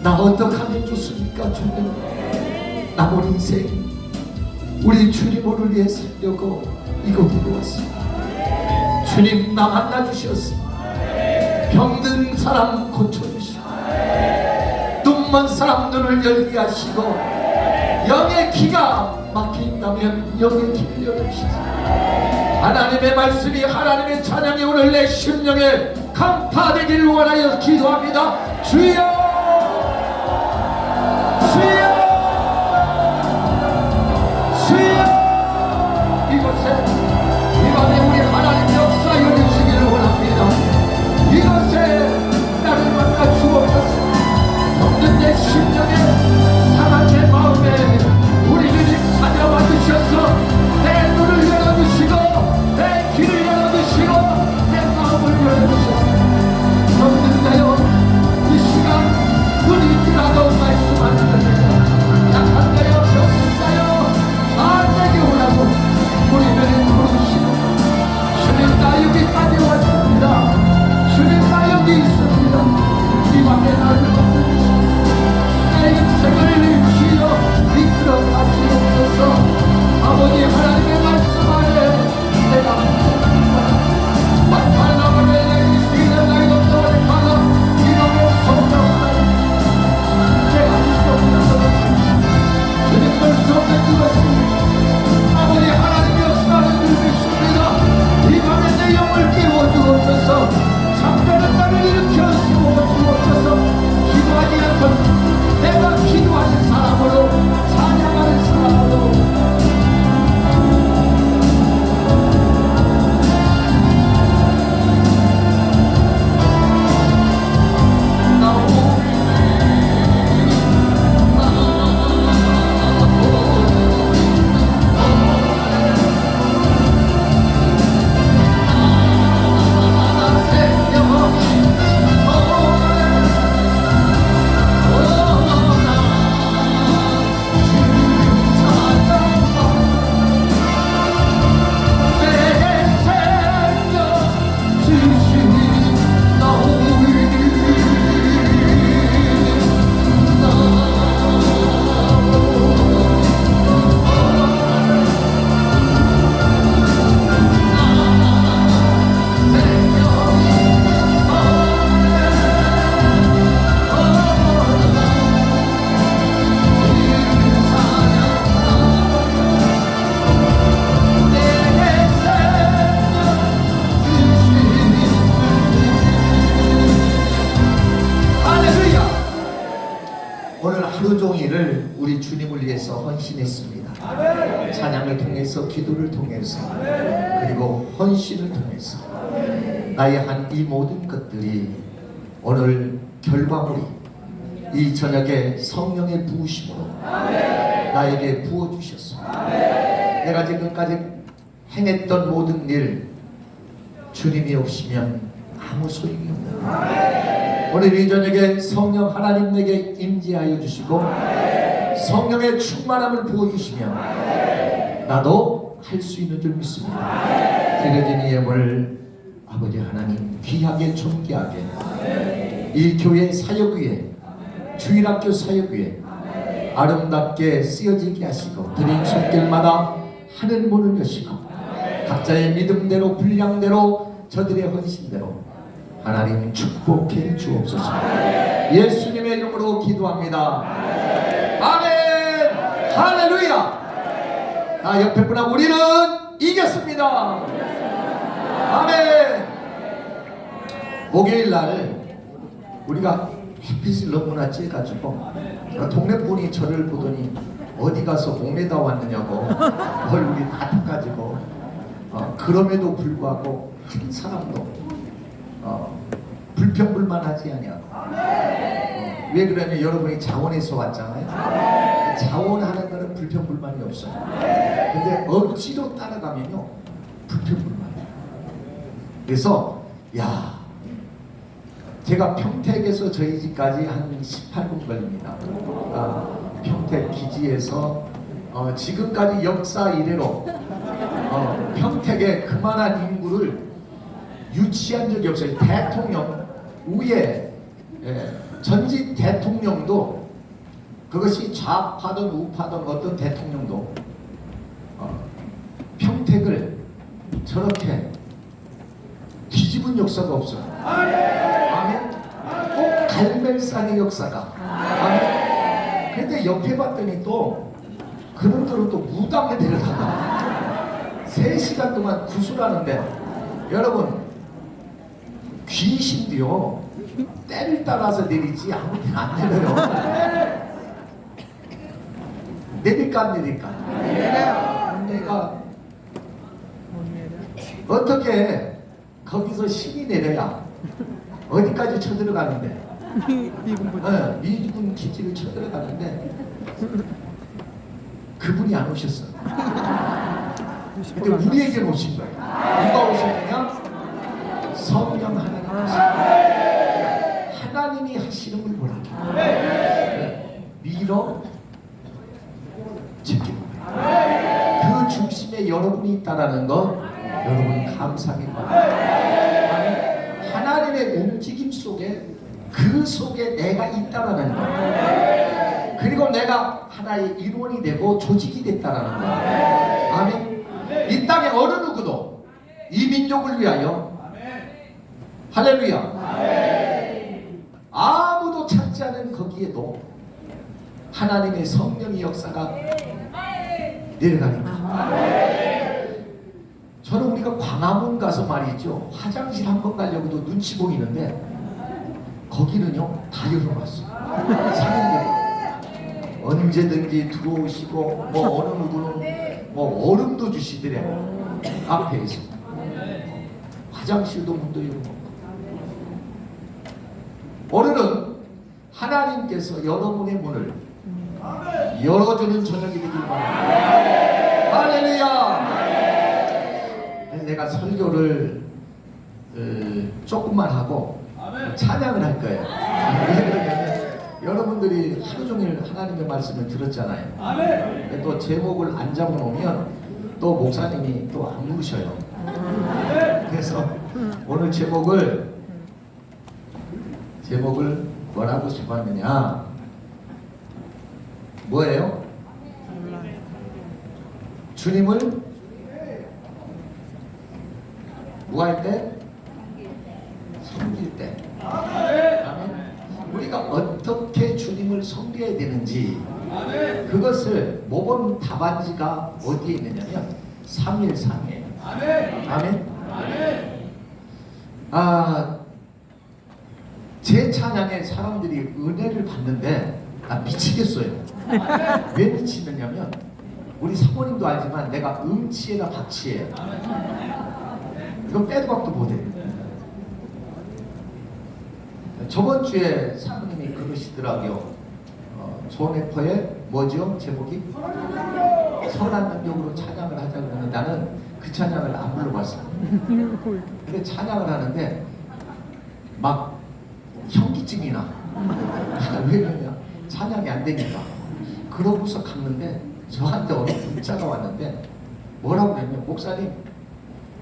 나 어떡하면 좋습니까 주님? 남은 인생 우리 주님을 위해 살려고 이곳으로 왔습니다. 주님 나 만나주셨습니다. 병든 사람 고쳐주시고 눈먼 사람 눈을 열게 하시고 영의 기가 막힌다면 영의 길을 열어주시고 하나님의 말씀이 하나님의 찬양이 오늘 내 심령에 강타되기를 원하여 기도합니다. 주여 주여 주여 이곳에 이 밤에 우리 하나님 역사여 주시기를 원합니다. 이곳에 나를 만나 주옵소서. 병든 내 심령에 상한 내 마음에 우리 주님 찾아와 주셔서 내 눈을 열어주시고 내 귀를 열어주시고 내 마음을 열어주셔서 병든 자여 이 시간 눈이 뜨라고 말씀하시는 약한 자여 병든 자여 나에게 오라고 우리를 부르시고 주님 나 여기까지 왔습니다. 주님 나 여기 있습니다. 이 밤에 나를 건드리시고 내 인생을 주여 이끌어 가시옵소서. 아버지 하나님의 말씀 안에 내가 붙잡힙니다. 만판나무를 내리시는 나의 것들을 가라 이름의 성령을 제가 할 수 없는 것은 주님 볼 수 없는 그것은 아버지 하나님의 역사를 누리십니다. 이 밤에 내 영을 깨워주옵소서. 잠자는 나를 일으켜 세워주옵소서. 기도하지 않던 내가 기도하는 사람으로 찬양하는 사람으로 하루 종일을 우리 주님을 위해서 헌신했습니다. 찬양을 통해서 기도를 통해서 그리고 헌신을 통해서 나의 한 이 모든 것들이 오늘 결과물이 이 저녁에 성령의 부으심으로 나에게 부어주셨습니다. 내가 지금까지 행했던 모든 일 주님이 없으면 아무 소용이 없는 오늘 이 저녁에 성령 하나님 내게 임재하여 주시고 성령의 충만함을 부어주시면 나도 할 수 있는 줄 믿습니다. 드려진 이 예물 아버지 하나님 귀하게 존귀하게 이 교회 사역 위에 주일학교 사역 위에 아름답게 쓰여지게 하시고 드린 손길마다 하늘 문을 여시고 각자의 믿음대로 분량대로 저들의 헌신대로 하나님 축복해 주옵소서. 예수님의 이름으로 기도합니다. 아멘. 할렐루야. 나 옆에 분하고 우리는 이겼습니다. 아멘. 목요일날 우리가 햇빛을 너무나 쬐가지고 동네 분이 저를 보더니 어디 가서 목매다 왔느냐고 얼굴이 다 타가지고 그럼에도 불구하고 한 사람도 불평불만하지 아니하고 왜 그러냐면 여러분이 자원에서 왔잖아요. 자원하는 거는 불평불만이 없어요. 근데 억지로 따라가면요 불평불만이에요. 그래서 제가 평택에서 저희 집까지 한 18분 걸립니다. 평택 기지에서 지금까지 역사 이래로 평택에 그만한 인구를 유치한 적이 없어요. 대통령 위에 전직 대통령도 그것이 좌파든 우파든 어떤 대통령도 평택을 저렇게 뒤집은 역사가 없어요. 아멘. 꼭 갈멜산의 역사가. 아멘. 근데 옆에 봤더니 또 그놈들은 또 무당을 데려다가 3시간 동안 구술하는데, 여러분 귀신도요 때를 따라서 내리지 아무 데나 안 내려요. 내릴까 안 내릴까? 내가 어떻게 거기서 신이 내려야 어디까지 쳐들어가는데, 미군 기지를 쳐들어가는데 그분이 안 오셨어. 근데 우리에게 오신 거예요. 누가 오셨느냐? 성령 하나님 하시는, 하나님이 하시는 걸 보라고. 밀어 지키는 거예요. 그 중심에 여러분이 있다라는 거 여러분 감사합니다. 하나님의 움직임 속에, 그 속에 내가 있다라는 거, 그리고 내가 하나의 일원이 되고 조직이 됐다라는 거. 아멘. 이 땅에 어느 누구도 이 민족을 위하여, 할렐루야, 아무도 찾지 않은 거기에도 하나님의 성령의 역사가 내려가니까. 저는 우리가 광화문 가서 말이죠, 화장실 한 번 가려고도 눈치 보이는데 거기는요 다 열어놨어요. 사람들이 언제든지 들어오시고, 뭐 어느 누구는 뭐 얼음도 주시더래요. 앞에서 화장실도 문도 열어놓고. 오늘은 하나님께서 여러분의 문을 열어주는 저녁이 되길 바랍니다. 할렐루야. 내가 설교를 조금만 하고 찬양을 할 거예요. 왜 그러냐면 여러분들이 하루 종일 하나님의 말씀을 들었잖아요. 또 제목을 안 잡아놓으면 또 목사님이 또 안 부르셔요. 그래서 오늘 제목을 뭐라고 잡았느냐? 뭐예요? 주님을 뭐 할 때? 섬길 때. 아멘. 우리가 어떻게 주님을 섬겨야 되는지, 그것을 모범 답안지가 어디에 있느냐면 313이에요. 아멘. 제 찬양에 사람들이 은혜를 받는데 나 미치겠어요. 왜 미치느냐면 우리 사모님도 알지만 내가 음치에다 박치예요. 이건 빼도 박도 못해. 저번 주에 사모님이 그러시더라고요. 조네퍼의 뭐죠? 제목이? 선한 능력으로 찬양을 하자 그러면 나는 그 찬양을 안 불러봤어요. 근데 찬양을 하는데 막 현기증이 나. 왜 그러냐? 찬양이 안 되니까. 그러고서 갔는데 저한테 어느 문자가 왔는데 뭐라고 그랬냐면, 목사님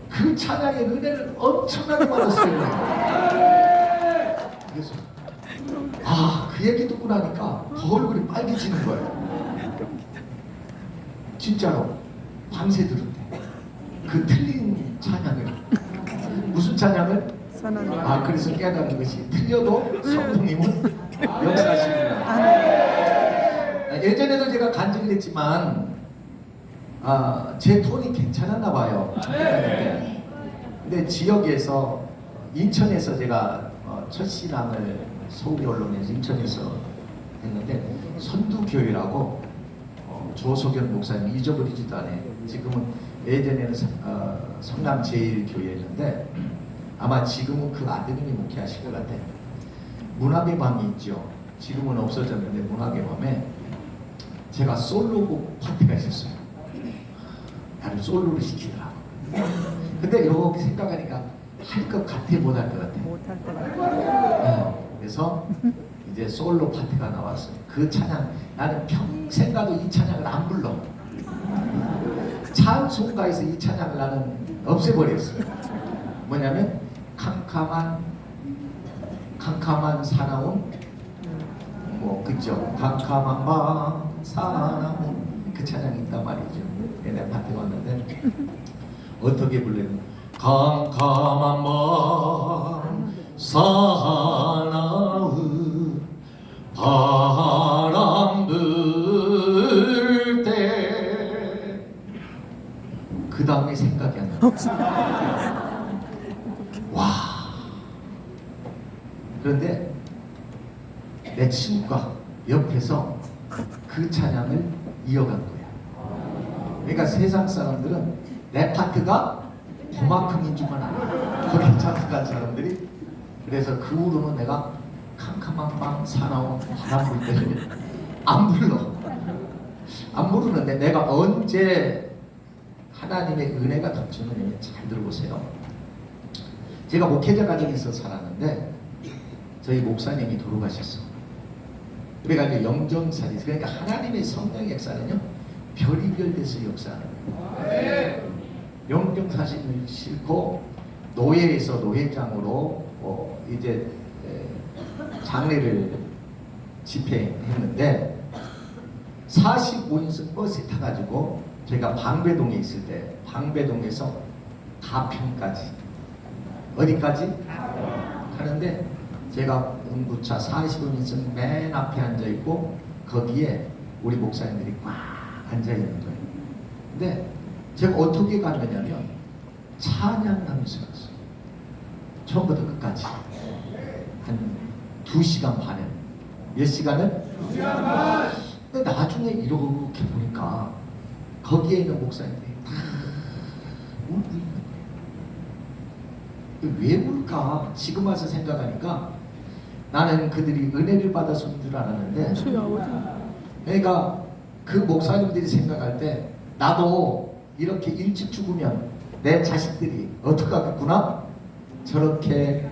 그 찬양의 은혜를 엄청나게 받았어요. 그래서 그 얘기 듣고 나니까 더 얼굴이 빨개지는 거예요. 진짜로 밤새 들을 때 그 틀린 찬양을, 무슨 찬양을? 그래서 깨달은 것이 틀려도 성령님은 역사하시구나. 예전에도 제가 간증을 했지만 제 톤이 괜찮았나 봐요. 근데 지역에서, 인천에서 제가 첫 신앙을 서울 언론에서 인천에서 했는데, 선두교회라고 조석연 목사님 잊어버리지도 않아요. 지금은 예전에는 성남 제일교회였는데 아마 지금은 그 아드님이 목회하실 것 같아요. 문학의 밤이 있죠. 지금은 없어졌는데 문학의 밤에 제가 솔로곡 파티가 있었어요. 나를 솔로를 시키더라고. 근데 여기 생각하니까 할 것 같아, 못 할 것 같아? 못할 것 같아. 그래서 이제 솔로 파티가 나왔어요. 그 찬양, 나는 평생 가도 이 찬양을 안 불러. 찬송가에서 이 찬양을 나는 없애버렸어요. 뭐냐면 캄캄한 캄캄한 사나운 뭐 그죠? 캄캄한 밤 사나운 그 찬양이 있단 말이죠. 내가 밭에 왔는데 어떻게 불러요? 캄캄한 밤 사나운 바람 불 때 그 다음에 생각이 안 나. 와. 그런데 내 친구가 옆에서 그 찬양을 이어간 거야. 그러니까 세상 사람들은 내 파트가 그만큼인 줄만 알아. 거기 참석한 사람들이. 그래서 그 후로는 내가 캄캄한 밤 사나운 바람 불 때는 안 불러. 안 부르는데 내가 언제 하나님의 은혜가 덮치느냐 잘 들어보세요. 제가 목회자 가정에서 살았는데 저희 목사님이 돌아가셨어. 그래가지고 영정살이, 그러니까 하나님의 성령의 역사는요 별의별 데서 역사하는 거예요. 영정사진을 싣고 노예에서 노회장으로 이제 장례를 집행했는데 45인승 버스에 타가지고 제가 방배동에 있을 때 방배동에서 가평까지 어디까지? 가는데 제가 운구차 45인승 맨 앞에 앉아있고 거기에 우리 목사님들이 꽉 앉아있는 거예요. 근데 제가 어떻게 갔느냐면 찬양을 하면서 갔어요. 처음부터 끝까지 한 2시간 반에. 몇 시간을? 2시간 반! 근데 나중에 이렇게 보니까 거기에 있는 목사님들이 다 울고 있는 거예요. 왜 울까? 지금 와서 생각하니까 나는 그들이 은혜를 받아서 온 줄 알았는데, 그러니까 그 목사님들이 생각할 때 나도 이렇게 일찍 죽으면 내 자식들이 어떻게 하겠구나? 저렇게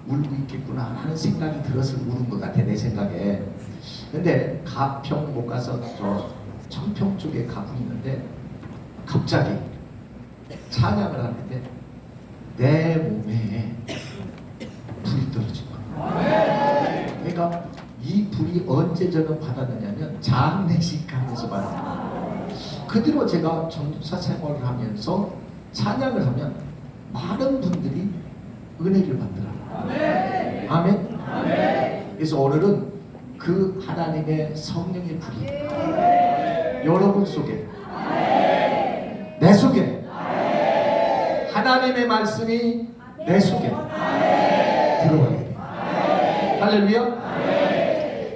울고 있겠구나 하는 생각이 들어서 우는 것 같아, 내 생각에. 근데 가평 못 가서 저 청평 쪽에 가고 있는데 갑자기 찬양을 하는데 내 몸에 불이 떨어진 거야. 그러니까 이 불이 언제 저는 받았느냐면 장례식 가면서 받았어요. 그 뒤로 제가 전도사 생활을 하면서 찬양을 하면 많은 분들이 은혜를 받더라고요. 아멘. 그래서 오늘은 그 하나님의 성령의 불이 여러분 속에, 내 속에, 하나님의 말씀이 내 속에 들어가게 돼요. 할렐루야.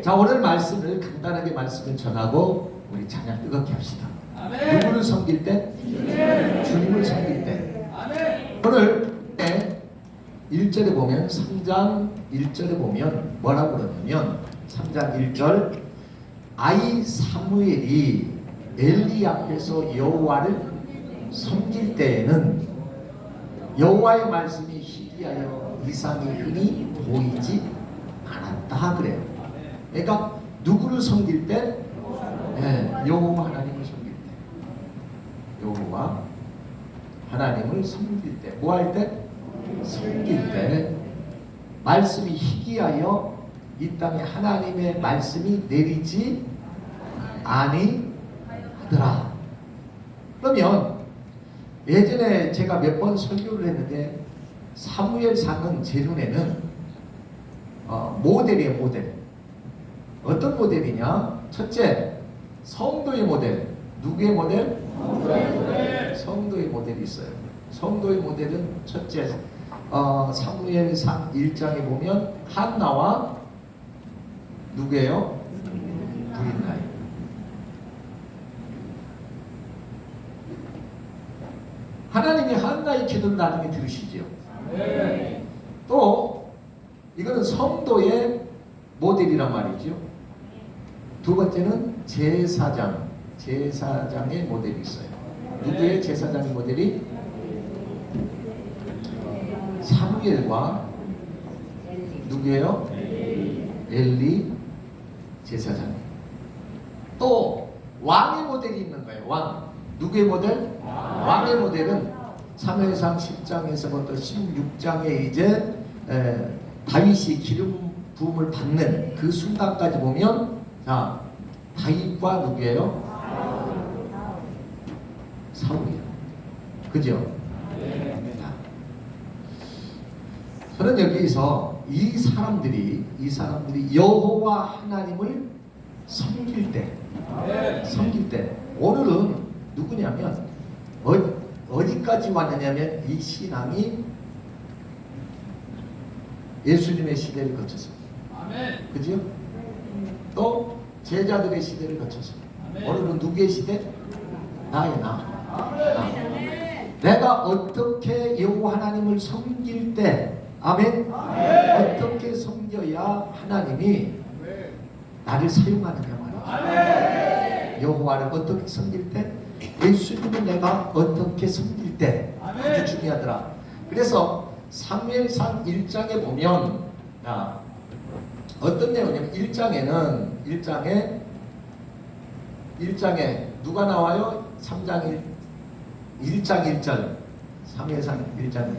자, 오늘 말씀을 간단하게 말씀을 전하고 우리 찬양 뜨겁게 합시다. 누구를 섬길 때? 주님을 섬길 때. 오늘 1절에 보면 3장 1절에 보면 뭐라고 그러냐면 3장 1절 아이 사무엘이 엘리 앞에서 여호와를 섬길 때에는 여호와의 말씀이 희귀하여 이상이 흔히 보이지 않았다 그래요. 그러니까 누구를 섬길 때? 여호와 하나님을 섬길 때. 여호와 하나님을 섬길 때. 뭐 할 때? 섬길 때 말씀이 희귀하여 이 땅에 하나님의 말씀이 내리지 아니하더라. 그러면 예전에 제가 몇 번 설교를 했는데 사무엘상은 제 눈에는 모델이에요. 모델. 어떤 모델이냐? 첫째, 성도의 모델. 누구의 모델? 성도의 모델. 성도의 모델이 있어요. 성도의 모델은 첫째, 사무엘상 1장에 보면 한나와 누구예요? 부인나이. 하나님이 한나의 기도를 나중에 들으시죠. 또 이거는 성도의 모델이란 말이죠. 두 번째는 제사장의 모델이 있어요. 누구의 제사장의 모델이? 사무엘과 누구예요? 엘리 제사장. 또 왕의 모델이 있는 거예요. 왕. 누구의 모델? 왕의 모델은 사무엘상 10장에서부터 16장에 이제 다윗이 기름 부음을 받는 그 순간까지 보면 자 다윗과 누구예요? 사울이에요. 그죠? 저는 여기서 이 사람들이 여호와 하나님을 섬길 때 오늘은 누구냐면 어디까지 왔느냐면 이 신앙이 예수님의 시대를 거쳐서 그죠? 또 제자들의 시대를 거쳐서 오늘은 누구의 시대? 나의 나. 내가 어떻게 여호와 하나님을 섬길 때 아멘? 어떻게 섬겨야 하나님이 나를 사용하느냐 말이야. 여호와를 어떻게 섬길 때? 예수님을 내가 어떻게 섬길 때? 아주 중요하더라. 그래서 사무엘상 1장에 보면 어떤 내용이냐면 1장에 누가 나와요? 3장 1장 1절 사무엘상 1장에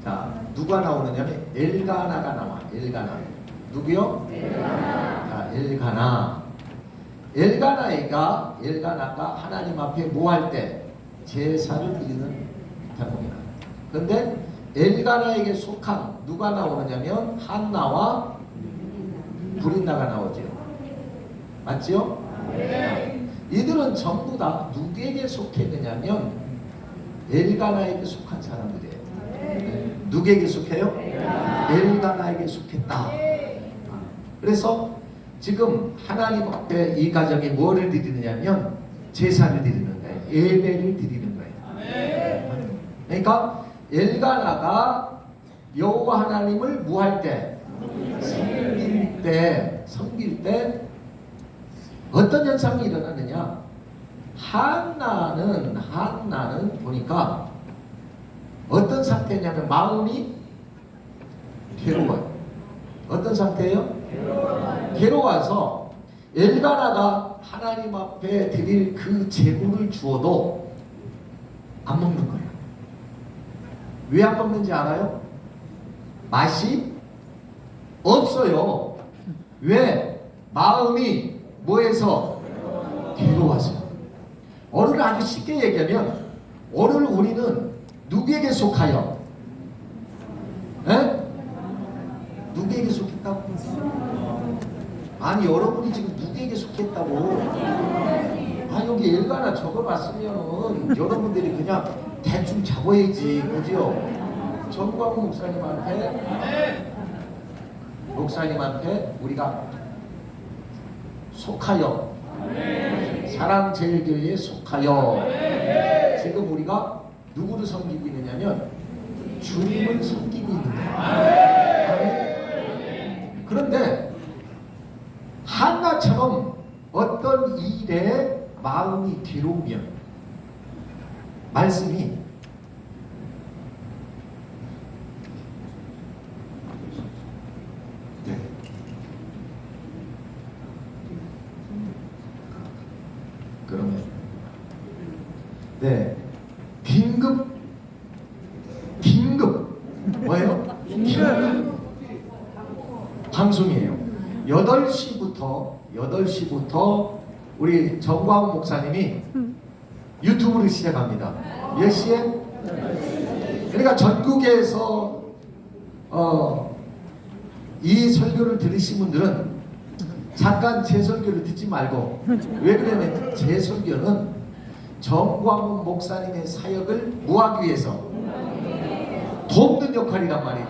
자 누가 나오느냐면 엘가나가 나와. 엘가나 누구요? 엘가나가 하나님 앞에 뭐 할 때 제사를 드리는 대목이다. 그런데 엘가나에게 속한 누가 나오느냐면 한나와 브린나가 나오죠. 맞죠? 이들은 전부 다 누구에게 속했느냐면 엘가나에게 속한 사람들이에요. 누구에게 속해요? 엘가나에게 속했다. 그래서 지금 하나님 앞에 이 가정이 뭐를 드리느냐면 제사를 드리는 거예요. 예배를 드리는 거예요. 그러니까 엘가나가 여호와 하나님을 뭐 할 때? 섬길 때 어떤 현상이 일어나느냐? 한나는 보니까 어떤 상태냐면 마음이 괴로워요. 어떤 상태예요? 괴로워서 엘가나가 하나님 앞에 드릴 그 제물을 주어도 안 먹는 거예요. 왜 안 먹는지 알아요? 맛이 없어요. 왜? 마음이 뭐해서? 괴로워서. 오늘 아주 쉽게 얘기하면 오늘 우리는 누구에게 속하여? 에? 누구에게 속했다고? 아니 여러분이 지금 누구에게 속했다고? 여기 엘가나 적어놨으면 여러분들이 그냥 대충 잡아야지, 그죠? 정광훈 목사님한테 우리가 속하여 사랑제일교회에 속하여 지금 우리가 누구를 섬기고 있느냐면 주님을 섬기고 있는 거예요. 그런데 한나처럼 어떤 일에 마음이 괴로우면 말씀이 그러면 긴급 뭐예요? 긴급 방송이에요. 8시부터 우리 정광훈 목사님이 유튜브를 시작합니다. 몇 시에? 그러니까 전국에서 이 설교를 들으신 분들은 잠깐 제 설교를 듣지 말고, 왜 그러냐면 제 설교는 정광훈 목사님의 사역을 뭐하기 위해서? 돕는 역할이란 말이죠.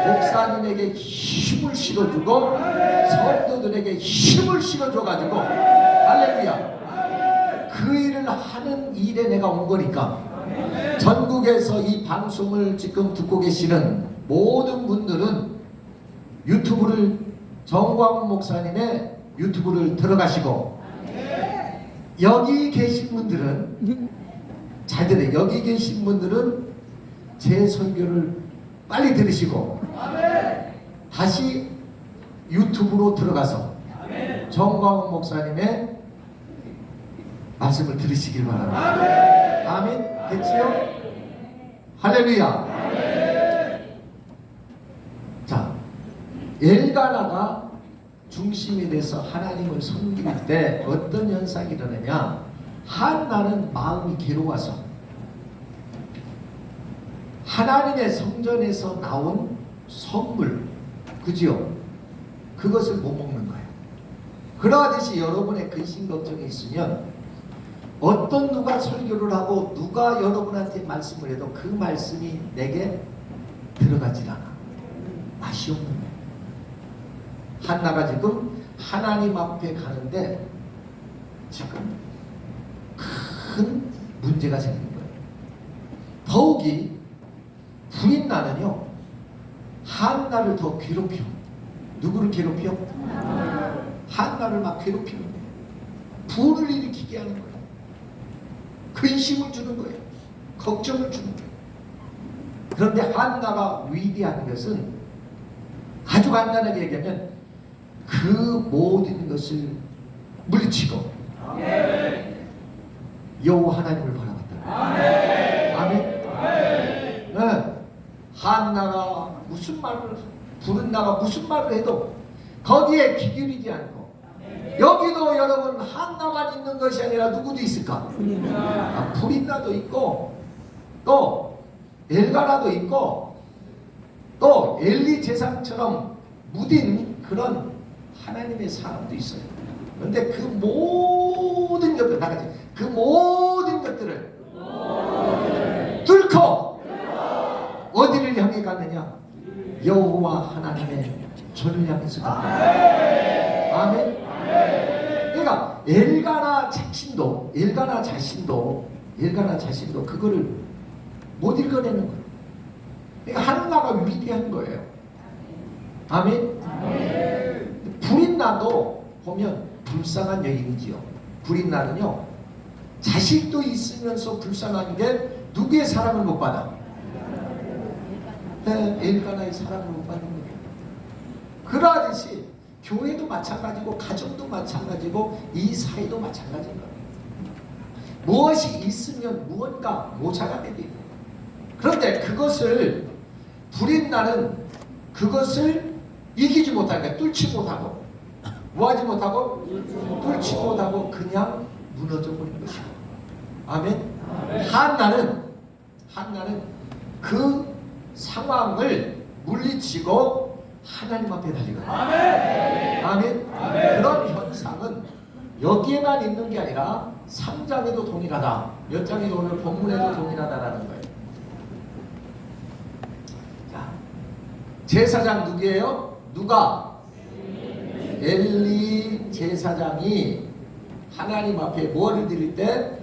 목사님에게 힘을 실어주고 성도들에게 힘을 실어줘가지고 할렐루야 그 일을 하는 일에 내가 온 거니까. 전국에서 이 방송을 지금 듣고 계시는 모든 분들은 유튜브를 정광훈 목사님의 유튜브를 들어가시고, 여기 계신 분들은 잘 들어요. 여기 계신 분들은 제 설교를 빨리 들으시고 다시 유튜브로 들어가서 정광훈 목사님의 말씀을 들으시길 바랍니다. 아멘. 됐지요? 할렐루야. 자, 엘가나가 중심이 돼서 하나님을 섬길 때 어떤 현상이 일어나냐, 한나는 마음이 괴로워서 하나님의 성전에서 나온 선물, 그지요? 그것을 못 먹는 거예요. 그러하듯이 여러분의 근심 걱정이 있으면 어떤 누가 설교를 하고 누가 여러분한테 말씀을 해도 그 말씀이 내게 들어가질 않아. 맛이 없는 거예요. 한나가 지금 하나님 앞에 가는데 지금 큰 문제가 생긴 거예요. 더욱이 불인나는요, 한나를 더 괴롭혀. 누구를 괴롭혀? 한나를 막 괴롭히는 거예요. 불을 일으키게 하는 거예요. 근심을 주는 거예요. 걱정을 주는 거예요. 그런데 한나가 위대한 것은 아주 간단하게 얘기하면 그 모든 것을 물리치고 여호와 하나님을 바라봤다. 아멘. 네. 한나가 무슨 말을, 부른나가 무슨 말을 해도 거기에 귀 기울이지 않고, 여기도 여러분 한나만 있는 것이 아니라 누구도 있을까? 불인나도 있고, 또 엘가나도 있고, 또 엘리 제사처럼 묻은 그런 하나님의 사람도 있어요. 그런데 그 모든 것들, 다 같이 그 모든 것들을 뚫고 어디를 향해 가느냐? 여호와 하나님의 전을 향해서 간다. 아멘. 그러니까 엘가나 자신도 그거를 못 읽어내는 거예요. 그러니까 한나가 위대한 거예요. 아멘. 불인나도 보면 불쌍한 여인이지요. 불인나는요, 자식도 있으면서 불쌍한 게 누구의 사랑을 못 받아? 엘가나의 사랑을 못 받는 거예요. 그러하듯이 교회도 마찬가지고 가정도 마찬가지고 이 사회도 마찬가지인 거예요. 무엇이 있으면 무언가 모자라게 돼요. 그런데 그것을 불인나는 그것을 이기지 못하니까 뚫지 못하고, 뭐하지 못하고? 뚫지 못하고 그냥 무너져 버린 것이고. 아멘. 한나는 그 상황을 물리치고 하나님 앞에 달리거든요. 아멘. 그런 현상은 여기에만 있는 게 아니라 3장에도 동일하다. 몇 장에도 오늘 본문에도 동일하다라는 거예요. 자, 제사장 누구예요? 누가? 엘리 제사장이 하나님 앞에 뭐를 드릴 때?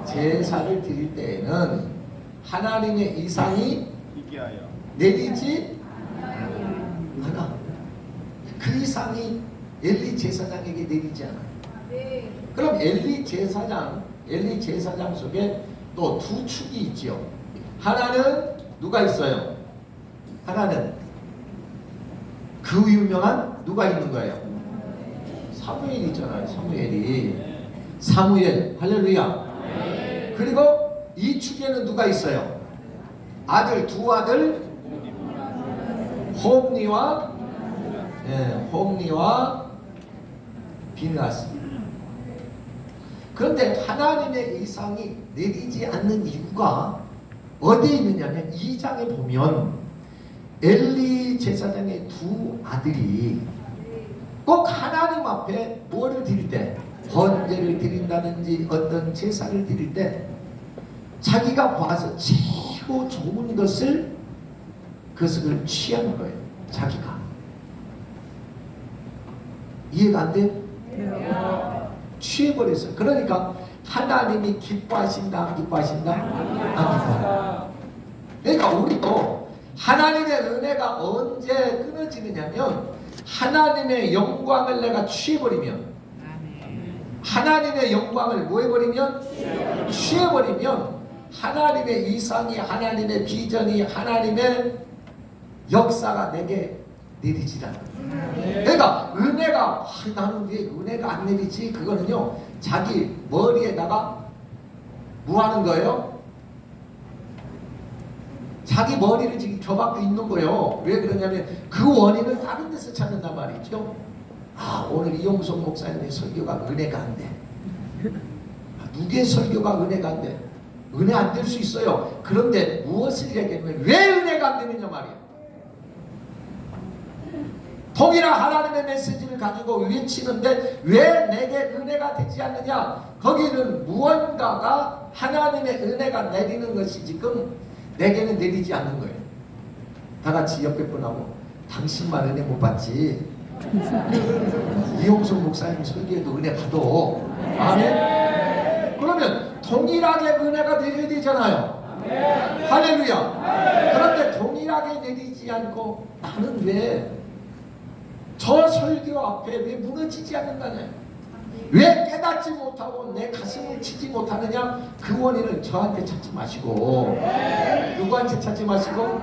제사를 드릴 때에는 하나님의 이상이 내리지 않아. 그 이상이 엘리 제사장에게 내리지 않아요. 그럼 엘리 제사장 속에 또 두 축이 있죠. 하나는 누가 있어요? 하나는 그 유명한 누가 있는 거예요? 사무엘 있잖아요. 사무엘. 할렐루야. 그리고 이 축에는 누가 있어요? 두 아들 홈리와 비느하스. 그런데 하나님의 이상이 내리지 않는 이유가 어디에 있느냐면 2장에 보면 엘리 제사장의 두 아들이 꼭 하나님 앞에 뭐를 드릴 때, 번제를 드린다든지 어떤 제사를 드릴 때 자기가 봐서 최고 좋은 것을 그것을 취하는 거예요. 자기가. 이해가 안 돼요? 취해버렸어요. 그러니까 하나님이 기뻐하신다, 안 기뻐하신다? 안 기뻐해요. 그러니까 우리도 하나님의 은혜가 언제 끊어지느냐면 하나님의 영광을 내가 취해버리면, 하나님의 영광을 뭐 해버리면? 취해버리면 하나님의 이상이, 하나님의 비전이, 하나님의 역사가 내게 내리지 않아요. 그러니까 은혜가 나는 왜 은혜가 안 내리지? 그거는요, 자기 머리에다가 뭐 하는 거예요? 자기 머리를 지금 줘박고 있는 거예요. 왜 그러냐면 그 원인을 다른 데서 찾는단 말이죠. 아, 오늘 이용석 목사님의 설교가 은혜가 안 돼. 누구의 설교가 은혜가 안 돼? 은혜 안 될 수 있어요. 그런데 무엇을 얘기하면 왜 은혜가 안 되느냐 말이야. 동일한 하나님의 메시지를 가지고 외치는데 왜 내게 은혜가 되지 않느냐? 거기는 무언가가 하나님의 은혜가 내리는 것이 지금 내게는 내리지 않는 거예요. 다 같이 옆에 분하고 당신만 은혜 못 받지. 이용석 목사님 설교에도 은혜 받아. 아멘. 그러면 동일하게 은혜가 내려야 되잖아요. 할렐루야. 그런데 동일하게 내리지 않고 나는 왜 저 설교 앞에 왜 무너지지 않는다냐? 왜 깨닫지 못하고 내 가슴을 치지 못하느냐? 그 원인을 저한테 찾지 마시고 누구한테 찾지 마시고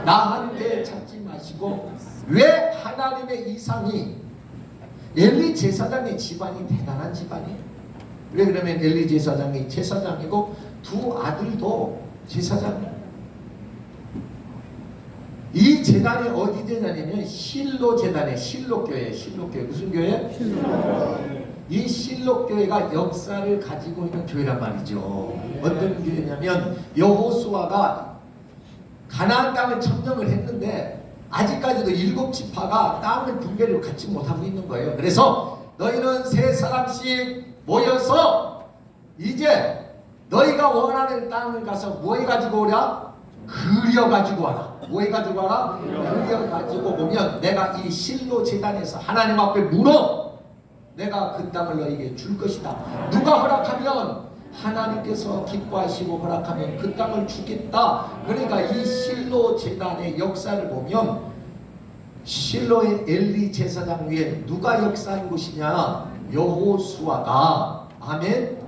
나한테 찾지 마시고 왜 하나님의 이상이 엘리 제사장의 집안이 대단한 집안이에요. 왜 그러면 엘리 제사장이 제사장이고 두 아들도 제사장이에요. 이 재단이 어디 재단이냐면 실로 재단에 실로교회. 실로교회 무슨 교회? 이 실로교회가 역사를 가지고 있는 교회란 말이죠. 어떤 교회냐면 여호수아가 가나안 땅을 점령을 했는데 아직까지도 7지파가 땅을 분배를 갖지 못하고 있는 거예요. 그래서 너희는 3사람씩 모여서 이제 너희가 원하는 땅을 가서 뭐 해가지고 오랴? 그려가지고 와라. 뭐 해가지고 와라? 그려가지고 오면 내가 이 실로 제단에서 하나님 앞에 물어 내가 그 땅을 너희에게 줄 것이다. 누가 허락하면 하나님께서 기뻐하시고 허락하면 그 땅을 주겠다. 그러니까 이 실로 제단의 역사를 보면 실로의 엘리 제사장 위에 누가 역사한 곳이냐? 여호수아가 아멘.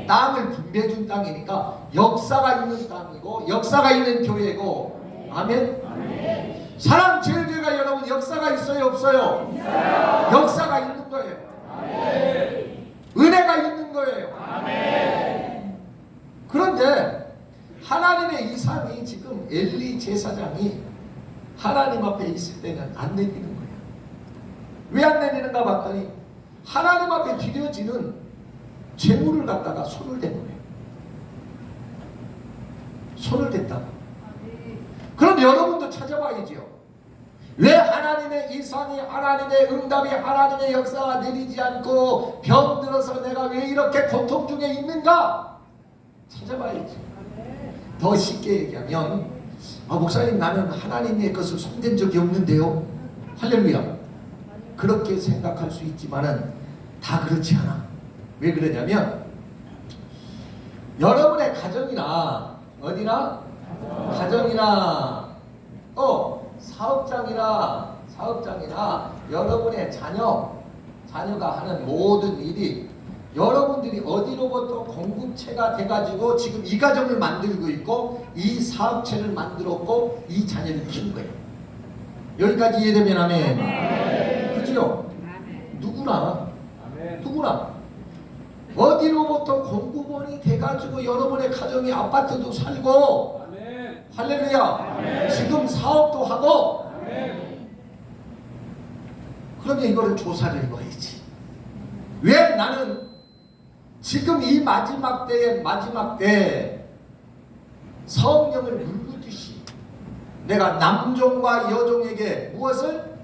땅을 분배해준 땅이니까 역사가 있는 땅이고 역사가 있는 교회고 아멘. 사랑제일교회가 여러분 역사가 있어요 없어요? 역사가 있는 거예요. 은혜가 있는 거예요. 그런데 하나님의 이상이 지금 엘리 제사장이 하나님 앞에 있을 때는 안 내리는 거예요. 왜 안 내리는가 봤더니 하나님 앞에 드려지는 재물을 갖다가 손을 댄 거예요. 손을 댔다고. 그럼 여러분도 찾아봐야죠. 왜 하나님의 이상이 하나님의 응답이 하나님의 역사가 내리지 않고 병들어서 내가 왜 이렇게 고통 중에 있는가? 찾아봐야지. 더 쉽게 얘기하면 목사님 나는 하나님의 것을 손댄 적이 없는데요. 할렐루야. 그렇게 생각할 수 있지만은 다 그렇지 않아. 왜 그러냐면 여러분의 가정이나 어디나 가정이나 또 사업장이나 여러분의 자녀가 하는 모든 일이 여러분들이 어디로부터 공급체가 돼가지고 지금 이 가정을 만들고 있고 이 사업체를 만들었고 이 자녀를 키운 거예요. 여기까지 이해되면 아멘. 그죠? 누구나 어디로부터 공급원이 돼가지고 여러분의 가정이 아파트도 살고 아멘. 할렐루야. 아멘. 지금 사업도 하고 아멘. 그러면 이거를 조사를 해봐야지. 왜 나는 지금 이 마지막 때 성령을 물붓듯이 내가 남종과 여종에게 무엇을?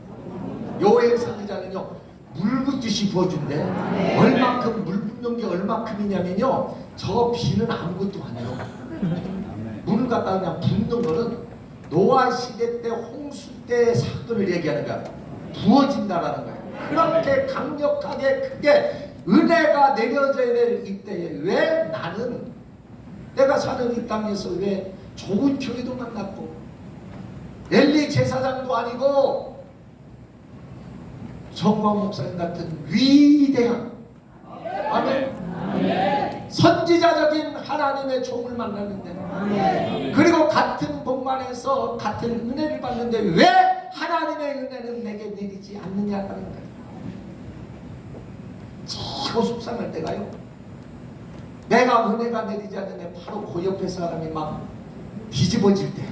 요엘 선지자는요 물붓듯이 부어준대. 얼마큼 물 붓는 게 얼마큼이냐면요 저 비는 아무것도 아니에요. 물을 갖다 그냥 붓는 거는 노아 시대 때 홍수 때 사건을 얘기하는 거야. 부어진다라는 거야. 그렇게 강력하게 크게 은혜가 내려져야 될 이때에 왜 나는 내가 사는 이 땅에서 왜 좋은 교회도 만났고 엘리 제사장도 아니고 정광 목사님 같은 위대한 아멘. 선지자적인 하나님의 종을 만났는데 그리고 같은 복만에서 같은 은혜를 받는데 왜 하나님의 은혜는 내게 내리지 않느냐는 거예요. 최고 속상할 때가요 내가 은혜가 내리지 않는데 바로 그 옆에 사람이 막 뒤집어질 때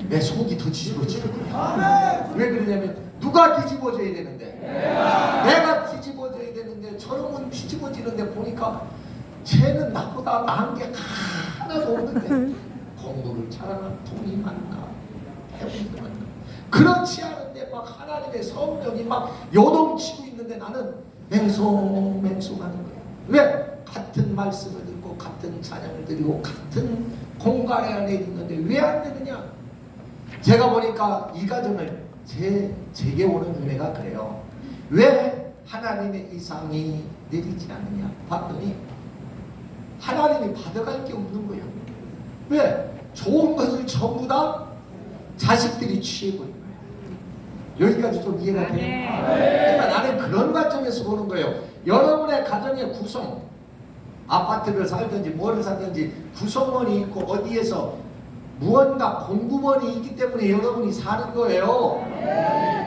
내 속이 더 뒤집어지는 거야. 왜 그러냐면 누가 뒤집어져야 되는데 내가 뒤집어져야 되는데 저놈은 뒤집어지는데 보니까 쟤는 나보다 나은 게 하나도 없는데 공부를 잘하나 돈이 많나 배우는 게 많나 그렇지 않은데 막 하나님의 성령이 막 요동치고 있는데 나는 맹송맹송하는 거야. 왜? 같은 말씀을 듣고 같은 찬양을 드리고 같은 공간에 안에 있는데 왜 안 되느냐? 제가 보니까 이 가정을 제게 오는 은혜가 그래요. 왜 하나님의 이상이 내리지 않느냐 봤더니 하나님이 받아갈 게 없는 거예요. 왜? 좋은 것을 전부 다 자식들이 취해버린 거예요. 여기까지 좀 이해가 돼요? 그러니까 나는 그런 관점에서 보는 거예요. 여러분의 가정의 구성, 아파트를 살든지 뭐를 살든지 구성원이 있고 어디에서 무언가 공급원이 있기 때문에 여러분이 사는 거예요.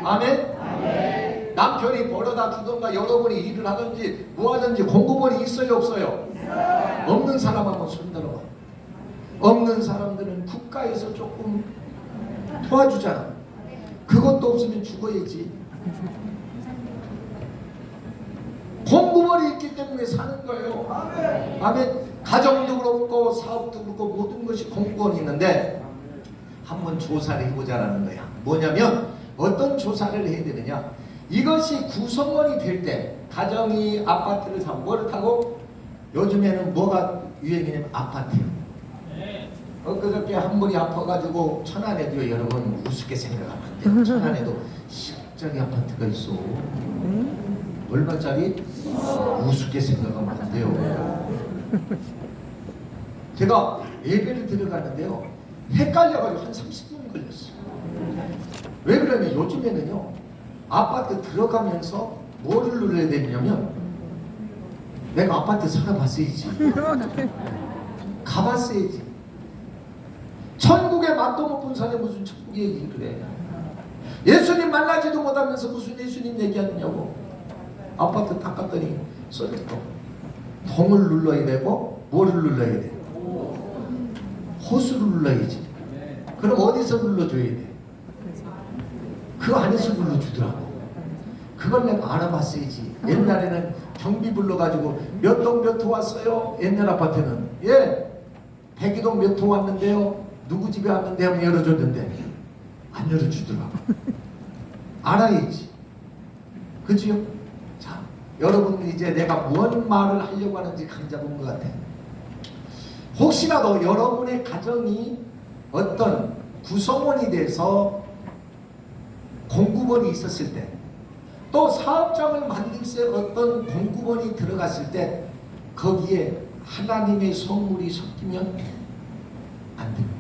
아멘? 남편이 벌어다 주던가 여러분이 일을 하든지 뭐 하든지 공급원이 있어요 없어요? 없는 사람 한번 손들어봐. 없는 사람들은 국가에서 조금 도와주잖아. 그것도 없으면 죽어야지. 공급원이 있기 때문에 사는 거예요. 아멘. 가정도 그렇고 사업도 그렇고 모든 것이 공급원이 있는데 한번 조사를 해보자라는 거야. 뭐냐면 어떤 조사를 해야 되느냐. 이것이 구성원이 될 때 가정이 아파트를 사고 뭐를 타고 요즘에는 뭐가 유행이냐면 아파트요. 엊그저께 한 분이 아파가지고 천안에도요. 여러분 우습게 생각하면 안 돼요. 천안에도 10억짜리 아파트가 있어. 얼마짜리? 우습게 생각하면 안 돼요. 제가 예배를 들어가는데요. 헷갈려가지고 한 30분 걸렸어요. 왜 그러냐면 요즘에는요. 아파트 들어가면서 뭐를 눌러야 되냐면 내가 아파트 살아봤어야지. 가봤어야지. 천국의 맛도 못 본 사람이 무슨 천국 얘기를 해. 예수님 만나지도 못하면서 무슨 예수님 얘기하느냐고. 아파트 딱 갔더니 써있고 동을 눌러야 되고 뭐를 눌러야 돼? 호수를 눌러야지. 그럼 어디서 눌러줘야 돼? 그 안에서 눌러주더라고. 그걸 내가 알아봤어야지. 옛날에는 경비 불러가지고 몇 동 몇 호 왔어요? 옛날 아파트는 예 백이동 몇 호 왔는데요? 누구 집에 왔는데요? 하면 열어줬는데 안 열어주더라고. 알아야지. 그치요? 자, 여러분 이제 내가 뭔 말을 하려고 하는지 감 잡은 것 같아. 혹시라도 여러분의 가정이 어떤 구성원이 돼서 공급원이 있었을 때, 또 사업장을 만들 때 어떤 공급원이 들어갔을 때 거기에 하나님의 선물이 섞이면 안 되는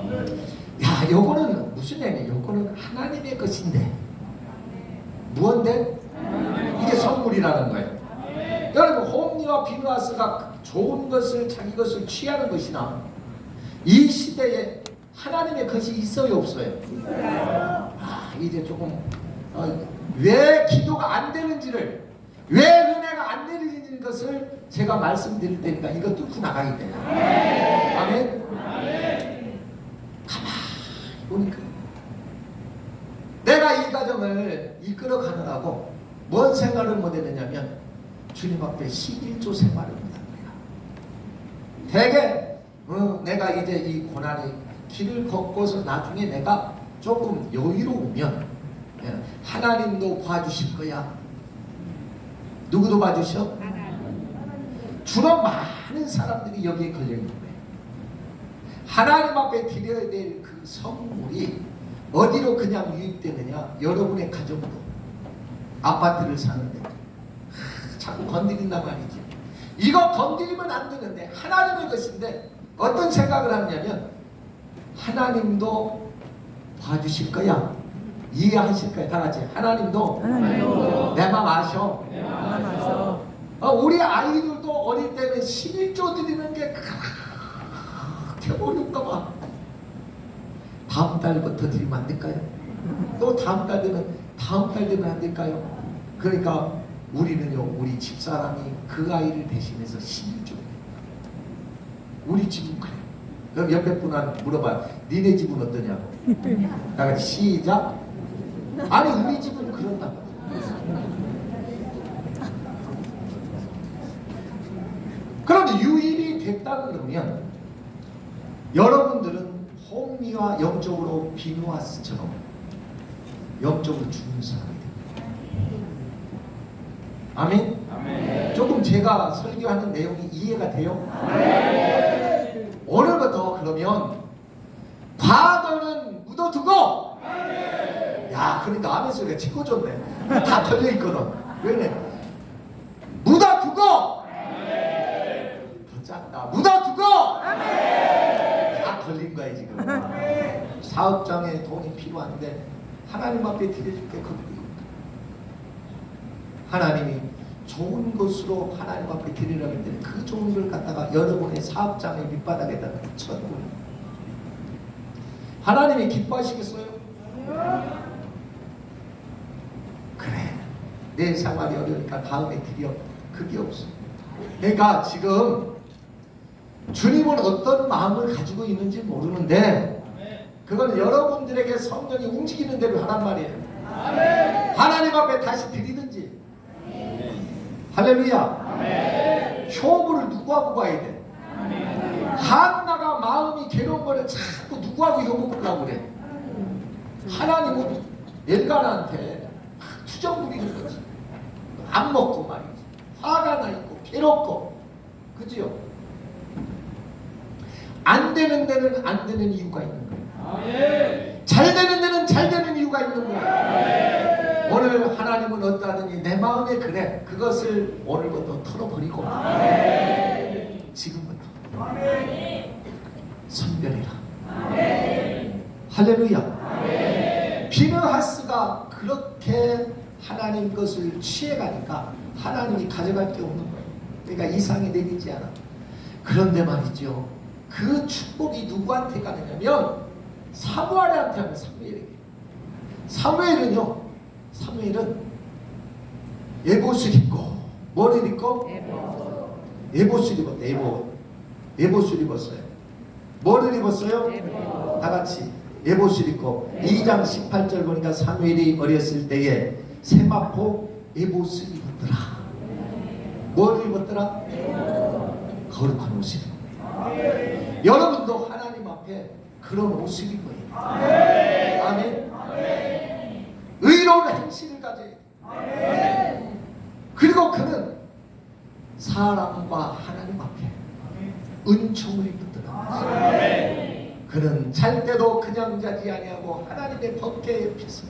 거예요. 야, 요거는 무슨 얘기냐? 요거는 하나님의 것인데 무언데? 이게 선물이라는 거예요. 여러분 홈리와 비누아스가 좋은 것을 자기 것을 취하는 것이나 이 시대에 하나님의 것이 있어요 없어요? 아, 이제 조금 왜 기도가 안 되는지를, 왜 은혜가 안 내리는 것을 제가 말씀드릴 테니까 이거 뚫고 나가야 돼요. 아멘? 가만히 보니까 내가 이 가정을 이끌어 가느라고 뭔 생각을 못 했느냐면 주님 앞에 11조 생활을 못한 거야. 되게 내가 이제 이 고난의 길을 걷고서 나중에 내가 조금 여유로우면 하나님도 봐주실 거야. 누구도 봐주셔? 주로 많은 사람들이 여기에 걸려있는 거예요. 하나님 앞에 드려야 될 그 선물이 어디로 그냥 유입되느냐? 여러분의 가정으로. 아파트를 사는데 자꾸 건드린단 말이지. 이거 건드리면 안 되는데 하나님의 것인데 어떤 생각을 하냐면 하나님도 봐주실 거야. 이해하실 거야. 다 같이 하나님도 내 맘 아셔. 우리 아이들도 어릴 때는 11조 드리는 게 그렇게 어렵다 봐. 다음 달부터 드리면 안 될까요? 또 다음 달 되면 안 될까요? 그러니까 우리는요, 우리 집사람이 그 아이를 대신해서 11조. 우리 집은 그래. 그럼 옆에 분한테 물어봐요. 니네 집은 어떠냐고. 다 같이 시작. 아니 우리 집은 그런다고. 그런데 유일이 됐다 그러면 여러분들은 홈리와 영적으로 비누아스처럼 영적으로 죽은 사람이 됩니다. 아멘? 아멘. 조금 제가 설교하는 내용이 이해가 돼요? 아멘. 오늘부터 그러면 과거는 묻어두고 야 그러니까 아멘 소리가 치고 좋네. 다 털려있거든. 왜냐 묻어두고 더 작다. 묻어두고 다 걸린 거야 지금. 사업장에 돈이 필요한데 하나님 앞에 드려줄게. 하나님이 좋은 것으로 하나님 앞에 드리라고 했는데 그 좋은 걸 갖다가 여러분의 사업장의 밑바닥에다 쳐놓고 하나님이 기뻐하시겠어요? 그래 내 생활이 어려우니까 다음에 드려. 그게 없어. 그러니까 지금 주님은 어떤 마음을 가지고 있는지 모르는데 그건 여러분들에게 성령이 움직이는 대로 하란 말이에요. 하나님 앞에 다시 드리든지. 할렐루야. 효부를 누구하고 봐야 돼? 한나가 마음이 괴로운 거를 자꾸 누구하고 효부 보려고 그래? 하나님은 엘가나한테 투정 부리는 거지. 안 먹고 말이지. 화가 나 있고 괴롭고. 그지요? 안 되는 데는 안 되는 이유가 있는 거예요. 잘 되는 데는 잘 되는 이유가 있는 거예요. 오늘 하나님은 어떠하더니 내 마음에 그래. 그것을 오늘부터 털어버리고 지금부터 선별해라. 할렐루야. 비느하스가 그렇게 하나님 것을 취해가니까 하나님이 가져갈 게 없는 거예요. 그러니까 이상이 내리지 않아. 그런데 말이죠. 그 축복이 누구한테 가느냐면 사무엘한테 하면 사무엘에게. 사무엘은 에봇을 입고 뭐를 입고? 에봇을 입었대. 에봇을 입었어요. 뭐를 입었어요? 다 같이 에봇을 입고 2장 18절 보니까 사무엘이 어렸을 때에 세마포 에봇을 입었더라. 뭐를 입었더라? 거룩한 옷을 입었더라. 여러분도 하나님 앞에 그런 옷을 입어야 돼요. 아멘. 의로운 행실을 가져야 돼요. 그리고 그는 사람과 하나님 앞에 은총을 입었더라. 그는 잘 때도 그냥 자지 아니하고 하나님의 법궤 옆에서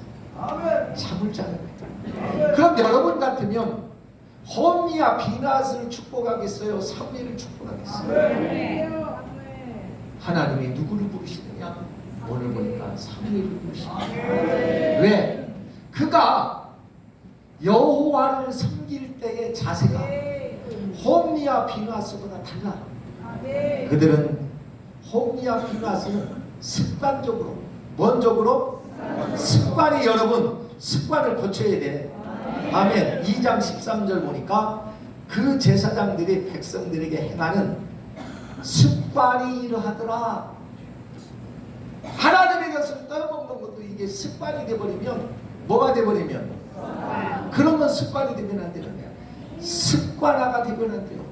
잠을 자는 거예요. 그럼 여러분 같으면 홈리와 비나스를 축복하겠어요? 사무엘을 축복하겠어요? 하나님이 누구를 부르시느냐? 오늘 보니까 사무엘을 부르시느냐? 왜? 그가 여호와를 섬길 때의 자세가 홈리와 비나스보다 달라. 그들은 홈리와 비나스는 습관적으로 뭔적으로? 습관이 여러분 습관을 고쳐야 돼. 아멘. 2장 13절 보니까 그 제사장들이 백성들에게 행하는 습관이 이러하더라. 하나님의 것을 떠먹는 것도 이게 습관이 되어버리면 뭐가 되어버리면 그런 건 습관이 되면 안 되는 거야. 습관화가 되면 안 돼요.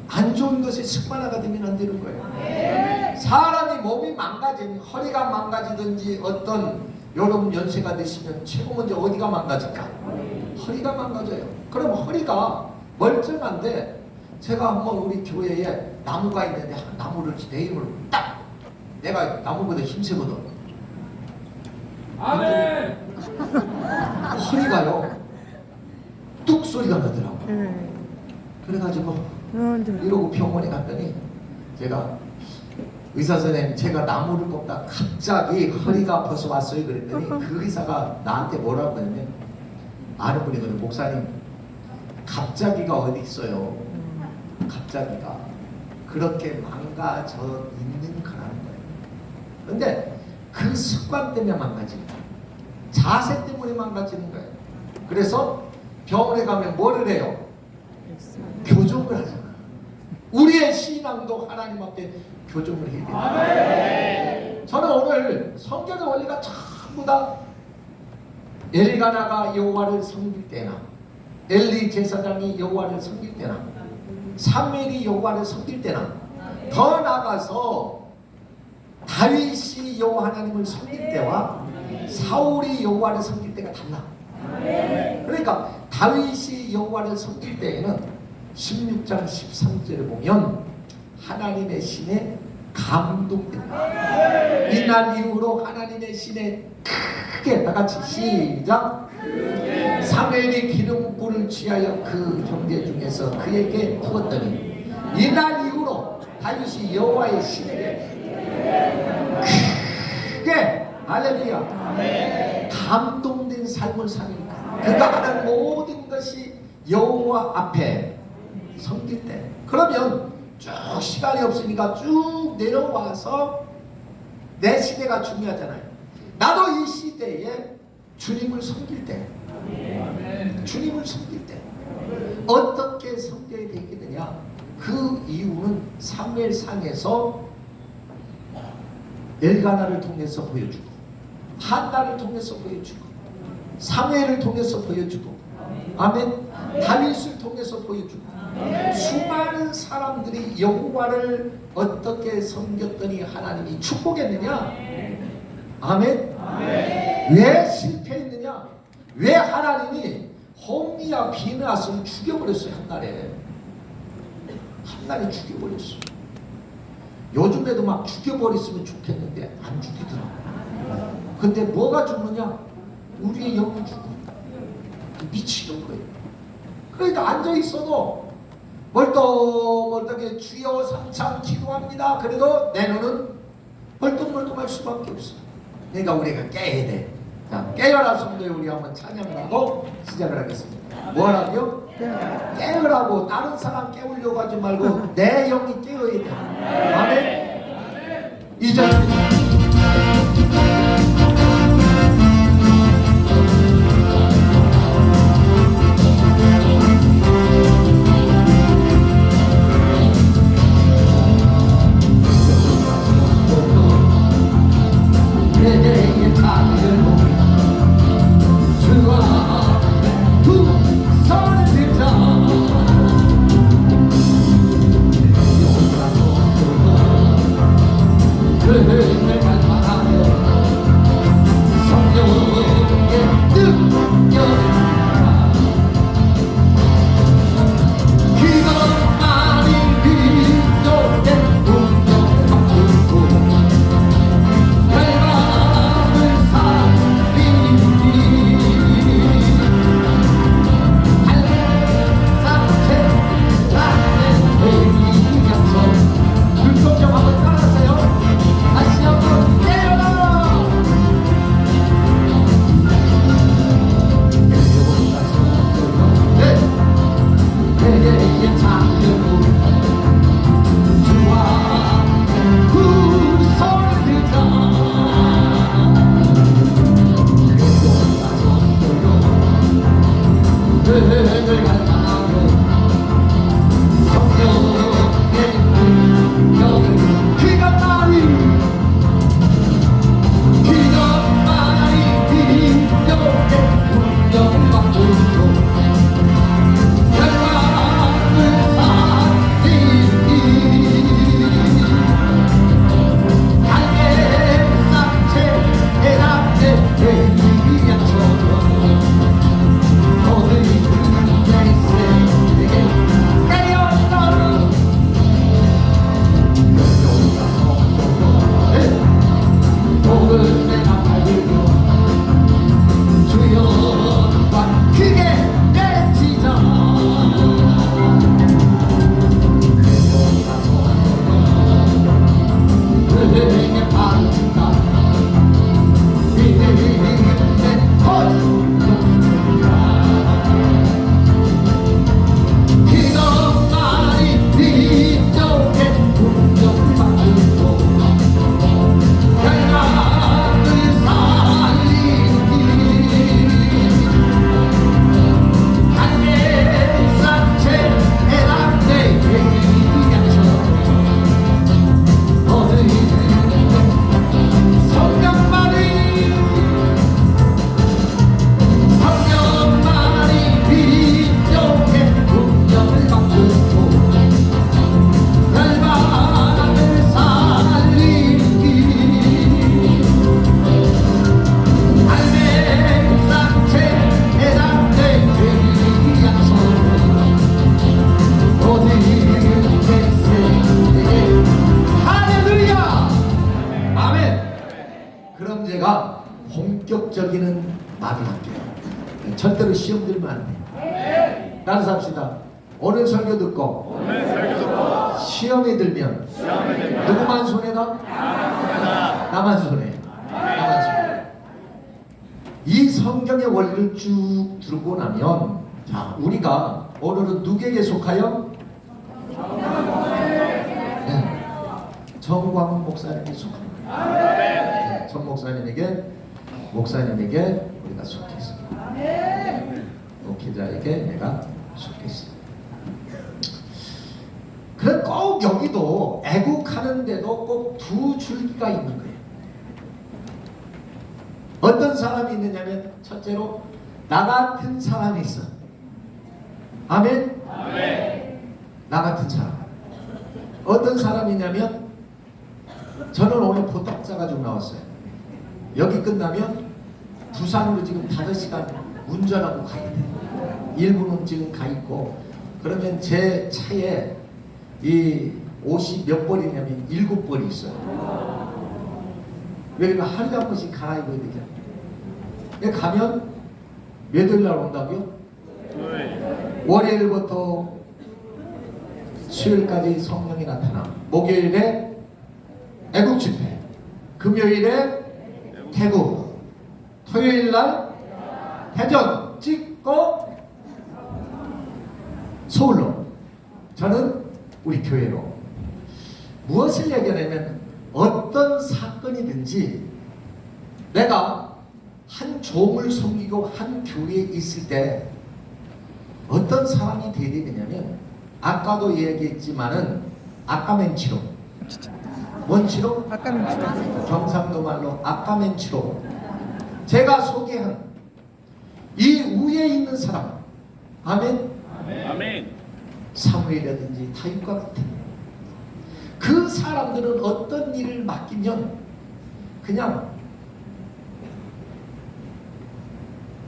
안 좋은 것이 습관화가 되면 안 되는 거예요. 사람이 몸이 망가지면 허리가 망가지든지 어떤 여러분 연세가 되시면 최고 먼저 어디가 망가질까? 허리가 망가져요. 그럼 허리가 멀쩡한데 제가 한번 우리 교회에 나무가 있는데 나무를 내 힘으로 딱 내가 나무보다 힘세거든. 아멘. 허리가요 뚝 소리가 나더라고. 그래가지고 이러고 병원에 갔더니 제가 의사 선생님 제가 나무를 뽑다 갑자기 허리가 아파서 왔어요 그랬더니 그 의사가 나한테 뭐라고 했냐면 아는 분이거든. 목사님 갑자기가 어디 있어요. 갑자기가 그렇게 망가져 있는 거라는 거예요. 근데 그 습관 때문에 망가지는 거예요. 자세 때문에 망가지는 거예요. 그래서 병원에 가면 뭐를 해요? 교정을 하잖아. 우리의 신앙도 하나님 앞에 교정을 해야 됩니다. 저는 오늘 성경의 원리가 전부 다 엘가나가 여호와를 섬길 때나 엘리 제사장이 여호와를 섬길 때나 사무엘이 여호와를 섬길 때나 더 나아가서 다윗이 여호와 하나님을 섬길 때와 사울이 여호와를 섬길 때가 달라. 그러니까 다윗이 여호와를 섬길 때에는 16장 13절에 보면 하나님의 신에 감동된다. 이날 이후로 하나님의 신에 크게 다같이 시작. 사무엘이 기름불을 취하여 그 형제 중에서 그에게 부었더니 이날 이후로 다윗이 여호와의 신에게 크게 할렐루야 감동된 삶을 사니까 그가 하는 모든 것이 여호와 앞에 섬길 때 그러면 쭉 시간이 없으니까 쭉 내려와서 내 시대가 중요하잖아요. 나도 이 시대에 주님을 섬길 때 주님을 섬길 때 어떻게 섬겨야 되겠느냐. 그 이유는 사무엘상에서 엘가나를 통해서 보여주고 한나를 통해서 보여주고 사무엘을 통해서 보여주고 아멘 다윗을 통해서 보여주고 수많은 사람들이 여호와를 어떻게 섬겼더니 하나님이 축복했느냐. 아멘. 왜 실패했느냐. 왜 하나님이 홈리와 비느하스를 죽여버렸어요. 한날에 죽여버렸어요. 요즘에도 막 죽여버렸으면 좋겠는데 안 죽이더라고요. 근데 뭐가 죽느냐. 우리의 영이 죽어. 미치는 거예요. 그러니까 앉아있어도 멀떡멀떡하게 주여 삼창 기도합니다. 그래도 내 눈은 멀뚱멀뚱할 수밖에 없어. 그러니까 우리가 깨야 돼. 자, 깨어라 성도에 우리 한번 찬양을 하고 시작을 하겠습니다. 뭐라고요? 깨으라고. 다른 사람 깨우려고 하지 말고 내 영이 깨어야 돼. 아멘. 이제 말을 할게요. 절대로 시험 들면 안 돼. 따라서 합시다. 오늘 설교 듣고 시험에 들면 누구만 손해가? 나만 손해. 나만 손해. 이 성경의 원리를 쭉 들고 나면, 자, 우리가 오늘은 누구에게 속하여? 네. 정광훈 목사님께 속합니다. 네. 정 목사님에게 우리가 속해 있습니다. 목회자에게 내가 속해 있습니다. 그래, 꼭 여기도 애국하는데도 꼭 두 줄기가 있는 거예요. 어떤 사람이 있느냐면, 첫째로 나 같은 사람이 있어. 아멘? 아멘. 나 같은 사람. 어떤 사람이냐면, 저는 오늘 포탁자 가지고 나왔어요. 여기 끝나면 부산으로 지금 5시간 운전하고 가야 돼요. 일부는 지금 가 있고, 그러면 제 차에 이 옷이 몇 벌이냐면 7벌이 있어요. 왜 그러면 하루에 한 번씩 갈아입어야 되잖아요. 가면 몇 요일 날 온다고요? 월요일부터 수요일까지 성령이 나타나. 목요일에 애국 집회, 금요일에 태국, 토요일 날 대전 찍고 서울로. 저는 우리 교회로. 무엇을 얘기하냐면, 어떤 사건이든지 내가 한 종을 섬기고 한 교회에 있을 때 어떤 사람이 돼야 되냐면, 아까도 얘기했지만은 아까멘치로. 뭔 치료? 아까멘치로. 경상도 말로 아까멘치로. 제가 소개한 이 위에 있는 사람, 아멘. 아멘. 사무엘이라든지 다윗과 같은 그 사람들은 어떤 일을 맡기면 그냥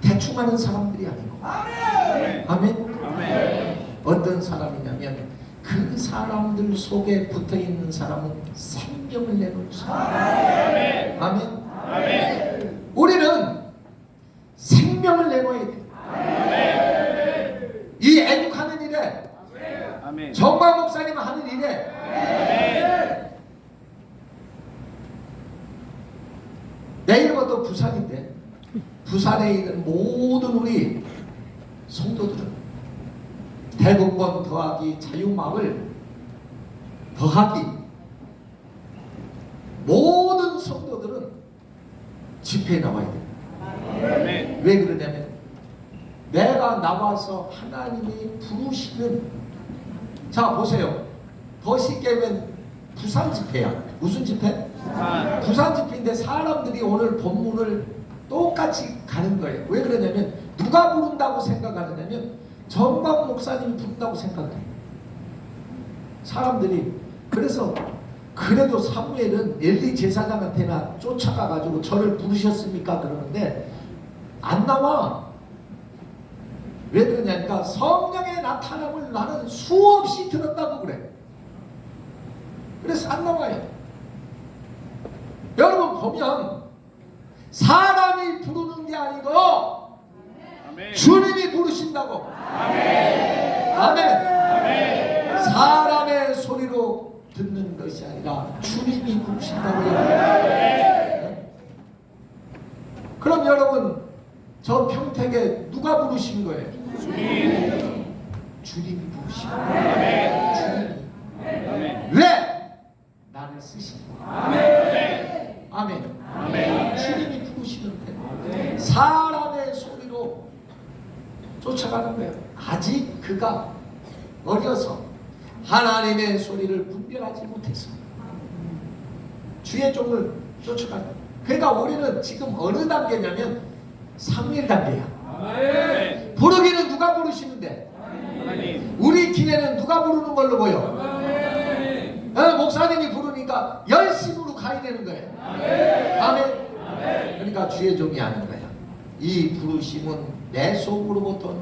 대충 하는 사람들이 아니고, 아멘. 아멘. 아멘. 어떤 사람이냐면 그 사람들 속에 붙어 있는 사람은 생명을 내놓을 사람. 아멘. 아멘. 아멘. 우리는 생명을 내놓아야 돼. 아멘. 이 애국하는 일에, 아멘. 정광 목사님 하는 일에, 아멘. 내일부터 부산인데, 부산에 있는 모든 우리 성도들은 대북권 더하기 자유마을 더하기 모든 성도들은 집회에 나와야 돼요. 아멘. 왜 그러냐면, 내가 나와서 하나님이 부르시는, 자 보세요. 더 쉽게 하면 부산 집회야. 무슨 집회? 부산 집회인데 사람들이 오늘 본문을 똑같이 가는 거예요. 왜 그러냐면, 누가 부른다고 생각하느냐면 정광 목사님이 부른다고 생각해요. 사람들이. 그래서 그래도 사무엘은 엘리 제사장한테나 쫓아가가지고 저를 부르셨습니까? 그러는데 안 나와. 왜 그러냐니까, 성령의 나타남을 나는 수없이 들었다고 그래. 그래서 안 나와요. 여러분 보면 사람이 부르는 게 아니고, 아멘. 주님이 부르신다고. 아멘. 아멘. 아멘. 사람의 소리로 듣는 것이 아니라 주님이 부르신다고 얘기해요. 그럼 여러분, 저 평택에 누가 부르신 거예요? 주님이 부르신 거예요. 주님이. 왜? 나를 쓰신 거예요. 아멘. 아멘. 아멘. 주님이 부르시는데 사람의 소리로 쫓아가는 거예요. 아직 그가 어려서 하나님의 소리를 분별하지 못해서 주의 종을 쫓아가는 거예요. 그러니까 우리는 지금 어느 단계냐면 사무엘 단계야. 아멘. 부르기는 누가 부르시는데? 아멘. 우리 기회는 누가 부르는 걸로 보여? 목사님이 부르니까 열심으로 가야 되는 거예요. 아멘. 아멘. 그러니까 주의 종이 아는 거야. 이 부르심은 내 속으로부터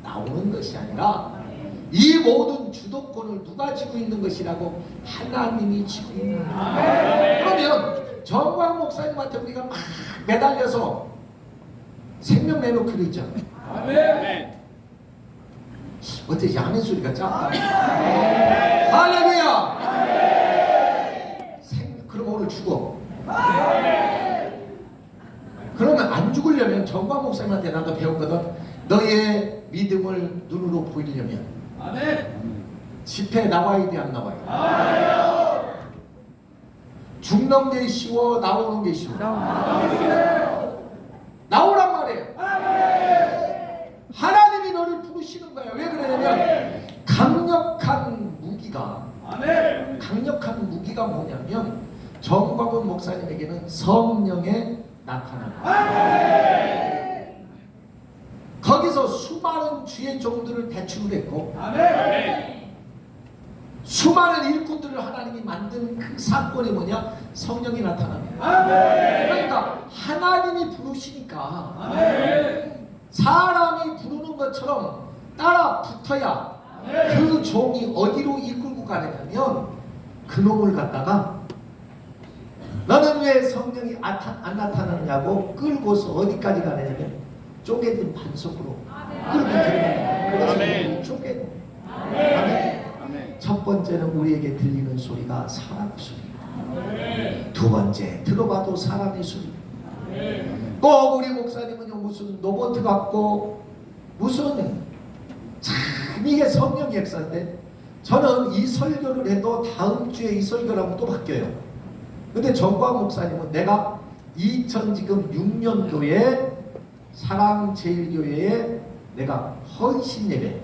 나오는 것이 아니라 이 모든 주도권을 누가 쥐고 있는 것이라고? 하나님이 쥐고 있는 거예요. 그러면 정광 목사님한테 우리가 막 매달려서 생명 내놓고 그러잖아요. 아멘. 어째 아멘 소리가 작다. 할렐루야. 그럼 오늘 죽어. 그러면 안 죽으려면 정광 목사님한테 나도 배웠거든. 너의 믿음을 눈으로 보이려면 집회에 나와야 돼, 안 나와야 돼? 죽는 게 쉬워, 나오는 게 쉬워. 나오란 말이에요. 하나님이 너를 부르시는 거야. 왜 그러냐면 강력한 무기가 뭐냐면 정광훈 목사님에게는 성령의 나타남. 거기서 수많은 주의 종들을 배출했고 수많은 일꾼들을 하나님이 만든 그 사건이 뭐냐? 성령이 나타납니다. 그러니까 하나님이 부르시니까 사람이 부르는 것처럼 따라 붙어야 그 종이 어디로 이끌고 가느냐면 그놈을 갖다가 너는 왜 성령이 안 나타나느냐고 끌고서 어디까지 가느냐면 쪼개진 반석으로 끌고 들어가는 그래서 쪼개는. 아멘. 첫 번째는 우리에게 들리는 소리가 사람 소리입니다. 두 번째 들어봐도 사람의 소리입니다. 꼭 우리 목사님은요 무슨 로봇 같고 무슨 참 이게 성령 역사인데 저는 이 설교를 해도 다음 주에 이 설교라고 또 바뀌어요. 근데 정광 목사님은 내가 2006년도에 사랑제일교회에 내가 헌신 예배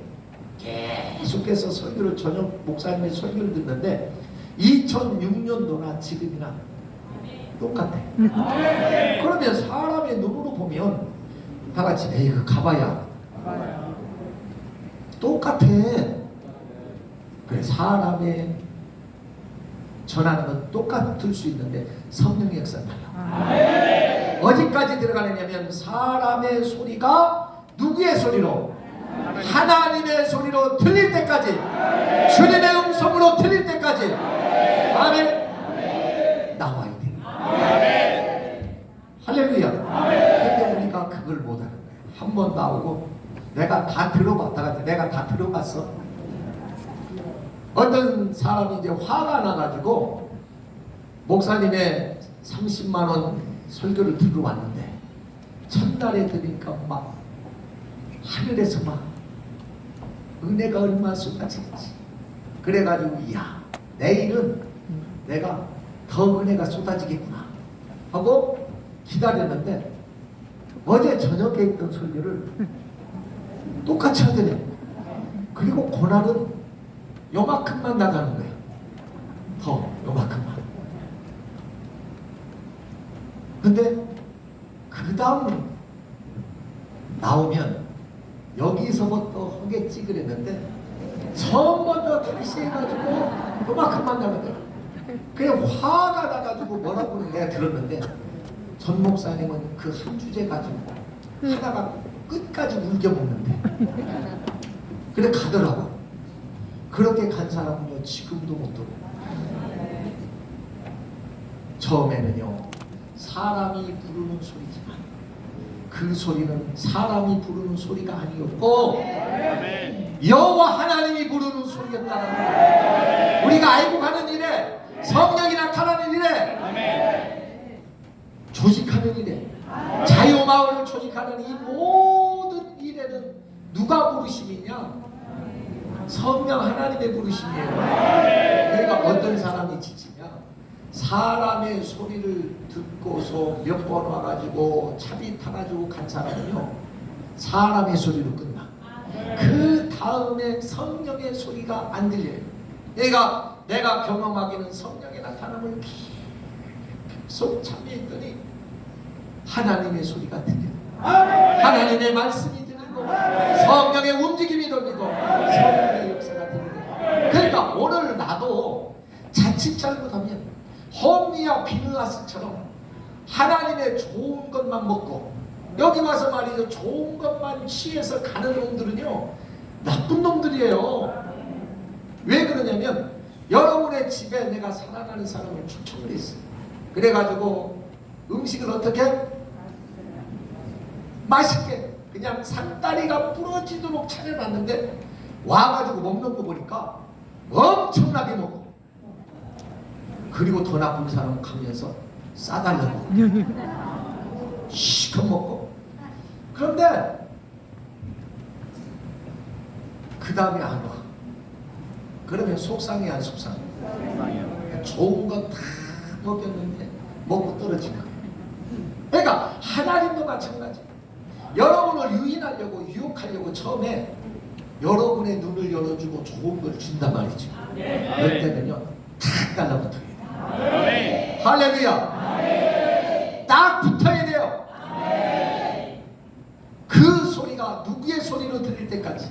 계속해서 설교를 저녁 목사님의 설교를 듣는데 2006년도나 지금이나 똑같아. 그러면 사람의 눈으로 보면 다 같이 에이 가봐야 똑같아. 그래 사람의 전하는 건 똑같을 수 있는데 성령의 역사는 달라. 어디까지 들어가느냐면 사람의 소리가 누구의 소리로? 하나님의 소리로 들릴 때까지, 주님의 음성으로 들릴 때까지. 아멘. 나와야 돼. 할렐루야. 근데 우리가 그걸 못하는 거야. 한 번 나오고 내가 다 들어봤다가 내가 다 들어봤어. 어떤 사람이 이제 화가 나가지고 목사님의 30만 원 설교를 들으러 왔는데 첫날에 들으니까 막 하늘에서 막 은혜가 얼마나 쏟아지는지. 그래가지고 야 내일은 내가 더 은혜가 쏟아지겠구나 하고 기다렸는데 어제 저녁에 있던 설교를 똑같이 하더래. 그리고 그날은 요만큼만 나가는 거예요. 더 요만큼만. 근데 그 다음 나오면 여기서부터 하겠지 그랬는데 처음부터 다시 해가지고 요만큼만 나가더라. 그냥 화가 나가지고 뭐라고 내가 들었는데 전 목사님은 그 한 주제 가지고 하다가 끝까지 울겨먹는데 그래 가더라고. 그렇게 간 사람은요 지금도 못 들어. 처음에는요 사람이 부르는 소리지만 그 소리는 사람이 부르는 소리가 아니었고 여호와 하나님이 부르는 소리였다는 거예요. 우리가 알고 가는 일에 성령이 나타나는 일에 조직하는 일에 자유마을을 조직하는 이 모든 일에는 누가 부르심이냐? 성령 하나님의 부르심이에요. 그러니까 어떤 사람이 지치냐? 사람의 소리를 듣고서 몇 번 와가지고 차비 타가지고 간 사람은요 사람의 소리로 끝나. 그 다음에 성령의 소리가 안 들려요. 그러니까 내가 경험하기는 성령의 나타남을 계속 참여했더니 하나님의 소리가 들려. 하나님의 말씀이 들리고 성령의 움직임이 들리고 성령의 역사가 들리고. 그러니까 오늘 나도 자칫 잘못하면 홈리와 비느하스처럼 하나님의 좋은 것만 먹고 여기 와서 말이죠 좋은 것만 취해서 가는 놈들은요 나쁜 놈들이에요. 왜 그러냐면 여러분의 집에 내가 사랑하는 사람을 초청을 했어요. 그래가지고 음식을 어떻게? 맛있게 그냥 상다리가 부러지도록 차려놨는데 와가지고 먹는 거 보니까 엄청나게 먹어. 그리고 더 나쁜 사람은 가면서 싸달라고 시컷 먹고. 그런데 그 다음에 안 와. 그러면 속상해 안 속상해? 좋은 거 다 먹였는데 먹고 떨어진 거예요. 그러니까 하나님도 마찬가지. 여러분을 유인하려고 유혹하려고 처음에 여러분의 눈을 열어주고 좋은 걸 준단 말이죠. 그럴 때는요 탁 달라붙어야 돼요. 할렐루야. 딱 붙어야 돼요. 그 소리가 누구의 소리로 들릴 때까지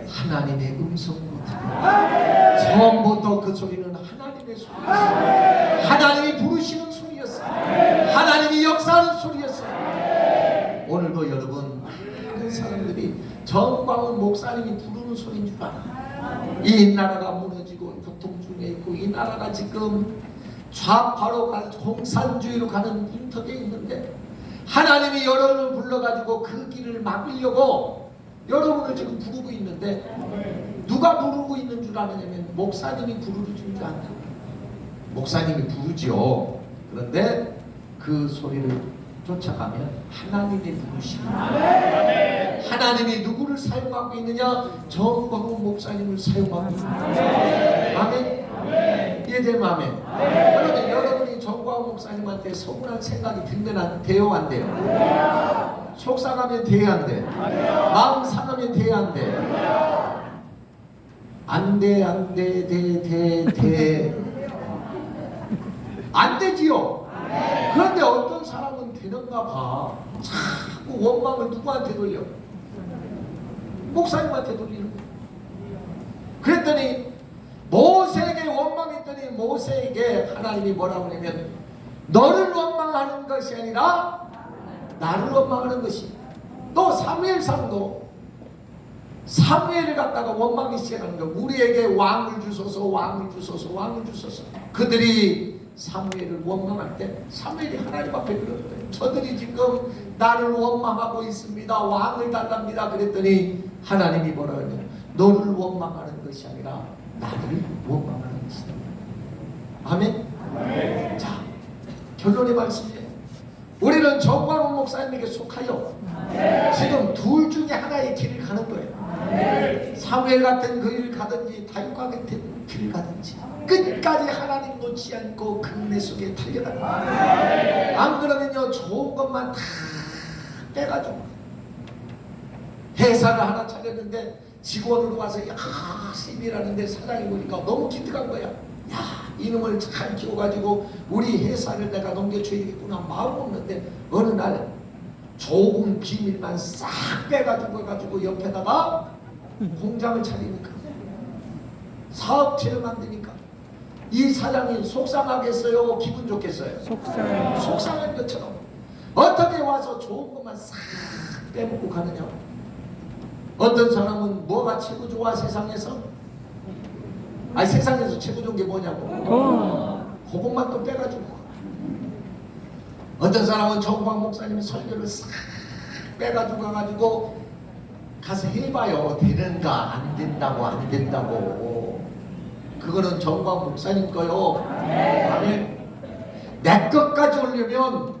하나님의 음성으로 들려요. 처음부터 그 소리는 하나님의 소리였어요. 하나님이 부르시는 소리였어요. 하나님이 역사하는 소리였어요. 오늘도 여러분 많은 사람들이 정광훈 목사님이 부르는 소리인 줄 알아. 이 나라가 무너지고 고통 중에 있고 이 나라가 지금 좌파로 가는 공산주의로 가는 문턱에 있는데 하나님이 여러분을 불러가지고 그 길을 막으려고 여러분을 지금 부르고 있는데 누가 부르고 있는 줄 아느냐면 목사님이 부르는 줄 안다. 목사님이 부르죠. 그런데 그 소리를 쫓아가면 하나님이 부르십니다. 하나님이 누구를 사용하고 있느냐? 정광훈 목사님을 사용하고 있습니다. 아멘. 이해되면 아멘. 그런데 여러분이 정광훈 목사님한테 서운한 생각이 들면 안 돼요, 안 돼요? 속상하면 돼야 안 돼? 마음 상하면 돼야 안 돼? 안 돼, 안 돼, 돼. 안 되지요? 그런데 어떤 사람은 되는가 봐. 자꾸 원망을 누구한테 돌려? 목사님한테 돌리는 거야. 그랬더니 모세에게 원망했더니 모세에게 하나님이 뭐라고 하냐면 너를 원망하는 것이 아니라 나를 원망하는 것이. 또 사무엘상도 사무엘을 갖다가 원망이 시작하는 거야. 우리에게 왕을 주소서, 왕을 주소서, 왕을 주소서. 그들이 사무엘을 원망할 때 사무엘이 하나님 앞에 그러는 거예요. 저들이 지금 나를 원망하고 있습니다. 왕을 달랍니다. 그랬더니 하나님이 뭐라 그러냐? 너를 원망하는 것이 아니라 나를 원망하는 것이다. 아멘? 네. 자, 결론의 말씀이에요. 우리는 정광훈 목사님에게 속하여 지금 둘 중에 하나의 길을 가는 거예요. 사무엘 같은 그 길을 가든지 다윗 같은 길을 가든지 끝까지 하나님 놓지 않고 근내 속에 달려가는 거예요. 안 그러면요 좋은 것만 다 빼가지고 회사를 하나 차렸는데 직원으로 와서 열심히 일하는데 사장이 보니까 너무 기특한 거야. 야, 이놈을 잘 키워가지고 우리 회사를 내가 넘겨줘야겠구나 마음 먹는데 어느 날 좋은 비밀만 싹 빼가지고 옆에다가 공장을 차리니까 사업체를 만드니까 이 사장이 속상하겠어요? 기분 좋겠어요? 속상한 것처럼 어떻게 와서 좋은 것만 싹 빼먹고 가느냐. 어떤 사람은 뭐가 최고 좋아 세상에서? 아니 세상에서 최고 좋은 게 뭐냐고. 그것만 또 빼가지고. 어떤 사람은 정광 목사님이 설교를 싹 빼가지고 가가지고 가서 해봐요. 되는가 안 된다고 안 된다고. 그거는 정광 목사님 거요. 아멘. 내 것까지 오려면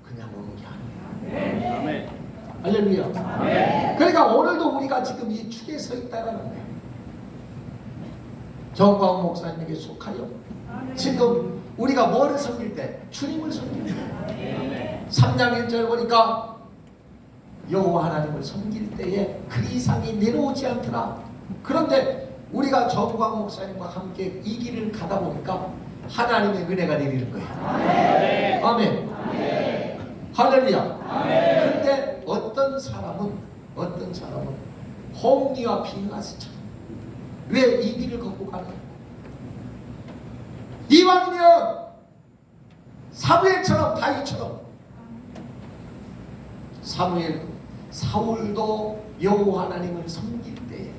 그냥 오는 게 아니에요. 아멘. 할렐루야. 그러니까 오늘도 우리가 지금 이 축에 서 있다는 거예요. 정광훈 목사님에게 속하여 지금 우리가 뭐를 섬길 때? 주님을 섬길 때. 3장 1절 보니까 여호와 하나님을 섬길 때에 그 이상이 내려오지 않더라. 그런데 우리가 정광훈 목사님과 함께 이 길을 가다 보니까 하나님의 은혜가 내리는 거예요. 아멘. 할렐루야. 그런데 어떤 사람은 홍리와 비나스처럼 왜 이 길을 걷고 가느냐? 이왕이면 사무엘처럼 다윗처럼 사울도 여호와 하나님을 섬길 때에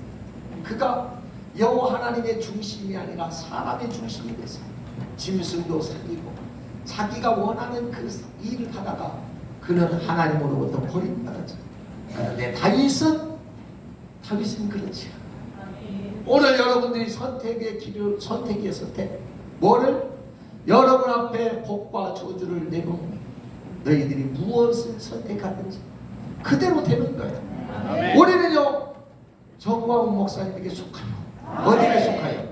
그가 여호와 하나님의 중심이 아니라 사람의 중심이 돼서 짐승도 사귀고 자기가 원하는 그 일을 하다가 그는 하나님으로부터 버림받았죠. 그런데 다윗은 그렇지 않아. 오늘 여러분들이 선택의 선택. 뭐를? 여러분 앞에 복과 저주를 내놓는 너희들이 무엇을 선택하든지 그대로 되는 거예요. 우리는요 정광훈 목사님에게 속하여. 어디에 속하여?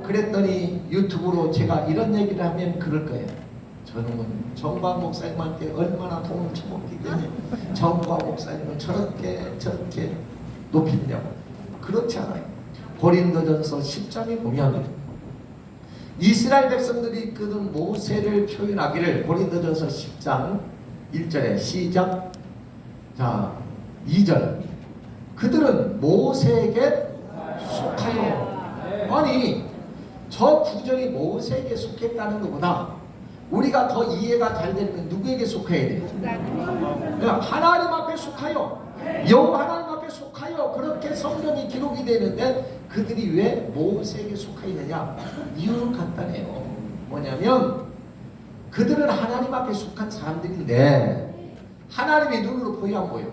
그랬더니 유튜브로 제가 이런 얘기를 하면 그럴 거예요. 저는 정광훈 목사님한테 얼마나 돈을 쳐먹기 때문에 정광훈 목사님은 저렇게 높이냐고. 그렇지 않아요. 고린도전서 10장에 보면 이스라엘 백성들이 이끄는 모세를 표현하기를 고린도전서 10장 1절에 시작. 자 2절 그들은 모세에게 속하여. 아니 저 구절이 모세에게 속했다는 것보다 우리가 더 이해가 잘 되는 건 누구에게 속해야 돼요? 하나님 앞에 속하여. 여호와 하나님 앞에 속하여. 그렇게 성경이 기록이 되는데 그들이 왜 모세에게 속하였느냐? 이유는 간단해요. 뭐냐면 그들은 하나님 앞에 속한 사람들인데 하나님의 눈으로 보여 안 보여?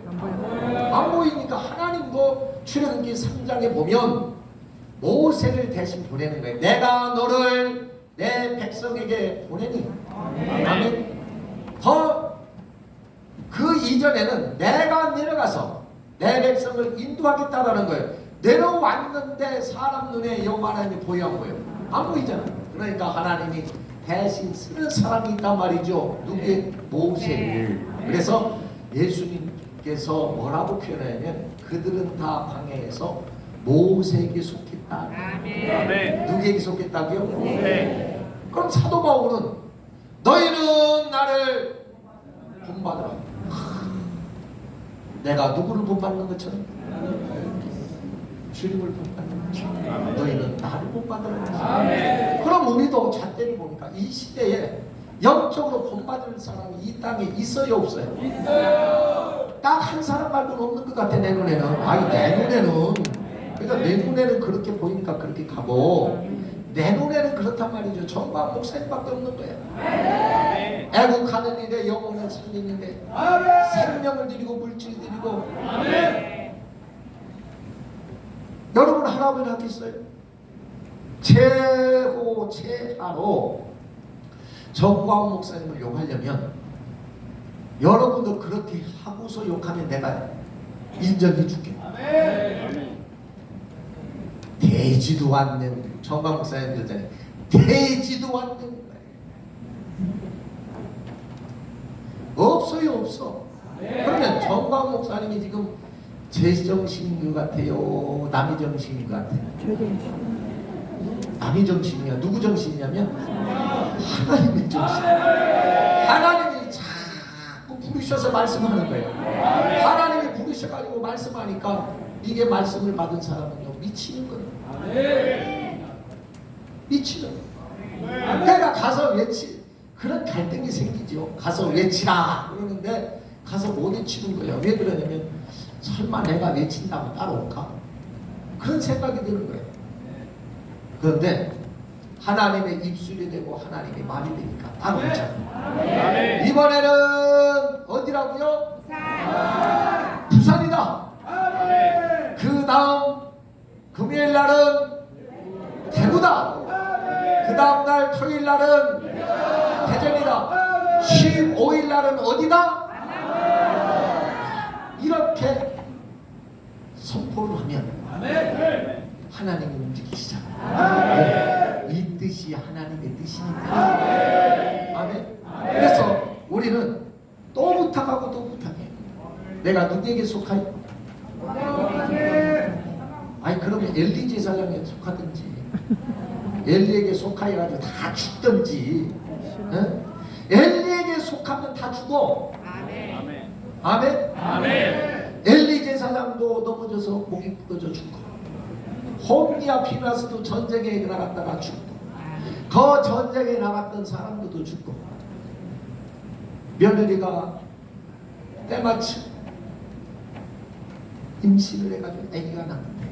안 보이니까 하나님도 출애굽기 3장에 보면 모세를 대신 보내는 거예요. 내가 너를 내 백성에게 보내니. 아멘. 그 이전에는 내가 내려가서 내 백성을 인도하겠다라는 거예요. 내려왔는데 사람 눈에 여호와 하나님이 보여 안 보여? 안 보이잖아. 그러니까 하나님이 대신 쓰는 사람이 있단 말이죠. 누구의? 모세를. 그래서 예수님께서 뭐라고 표현하냐면 그들은 다 광야에서 모세에게 속했다. 아멘. 누구에게 속했다고요? 네. 그럼 사도 바울은 너희는 나를 본받으라. 내가 누구를 본받는 것처럼 주님을 본받는 것처럼 너희는 나를 본받으라. 그럼 우리도 잣대를 보니까 이 시대에 영적으로 본받을 사람이 이 땅에 있어요 없어요? 있어요. 딱 한 사람 말고는 없는 것 같아 내 눈에는. 아니 내 눈에는. 그러니까 내 눈에는 그렇게 보이니까 그렇게 가고 내 눈에는 그렇단 말이죠. 정말 목사님밖에 없는 거예요. 애국하는 일에 영혼을 살리는 데 생명을 드리고 물질 드리고. 여러분 하나님을 하겠어요? 최하로 정광훈 목사님을 욕하려면 여러분도 그렇게 하고서 욕하면 내가 인정해 줄게. 되지도 않는 정광훈 목사님 그러잖아요. 되지도 않는 거예요. 없어요 없어. 그러면 정광훈 목사님이 지금 제정신인 것 같아요? 남의 정신인 것 같아요? 남의 정신이야. 누구 정신이냐면 하나님의 정신. 하나님이 자꾸 부르셔서 말씀하는 거예요. 하나님이 부르셔가지고 말씀하니까 이게 말씀을 받은 사람은요 미치는 거예요. 미치는 거예요. 내가 가서 그런 갈등이 생기죠. 가서 외치라 그러는데 가서 못 외치는 거예요. 왜 그러냐면 설마 내가 외친다고 따라올까? 그런 생각이 드는 거예요. 그런데 하나님의 입술이 되고 하나님의 말이 되니까 따라오잖아요. 이번에는 어디라고요? 부산이다. 그 다음 금요일 날은 대구다. 그 다음 날 토요일 날은 대전이다. 15일 날은 어디다? 이렇게 선포를 하면 하나님이 움직이시잖아요. 이 뜻이 하나님의 뜻이니까. 아멘. 그래서 우리는 또 부탁하고 또 부탁해. 내가 누구에게 속하여? 아니 그러면 엘리 제사장에 속하든지 엘리에게 속하여 가지고 다 죽든지. 응? 엘리에게 속하면 다 죽어. 아멘. 아멘. 아멘. 엘리 제사장도 넘어져서 목이 부러져 죽고 홈리와 피나스도 전쟁에 나갔다가 죽고 그 전쟁에 나갔던 사람들도 죽고 며느리가 때마침 임신을 해가지고 아기가 낳는데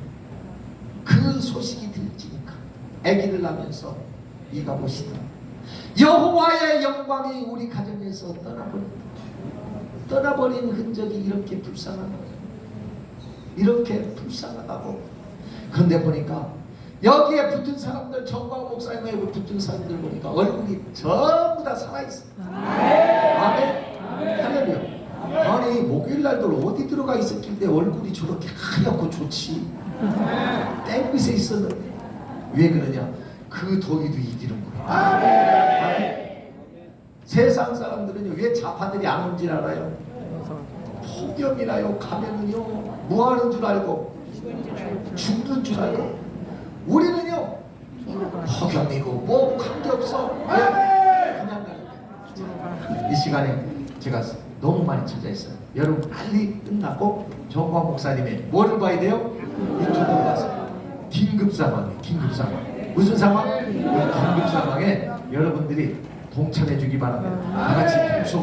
그 소식이 들리니까 아기를 낳으면서 이가 보시더라. 여호와의 영광이 우리 가정에서 떠나버린다. 떠나버린 흔적이 이렇게 불쌍한 거예요. 이렇게 불쌍하다고. 그런데 보니까 여기에 붙은 사람들, 정광 목사님에 붙은 사람들 보니까 얼굴이 전부 다 살아있어요. 아멘. 할렐루야. 아니 목요일날도 어디 들어가 있었길래 얼굴이 저렇게 하얗고 좋지. 땡빛에 있었는데 왜 그러냐? 그 더위도 이기는 거예요. 아멘. 세상 사람들은요 왜 자파들이 안 온 줄 알아요? 폭염이나요 가면은요 뭐하는 줄 알고 죽는 줄 알고. 우리는요 폭염이고 뭐 관계없어 그냥 가는데. 이 시간에 제가 너무 많이 찾아 있어요. 여러분 빨리 끝나고 정광 목사님의 뭐를 봐야 돼요? 유튜브를 봐서 긴급 상황이에요. 긴급 상황. 무슨 상황? 긴급 상황에 여러분들이 동참해 주기 바랍니다. 다 같이 동성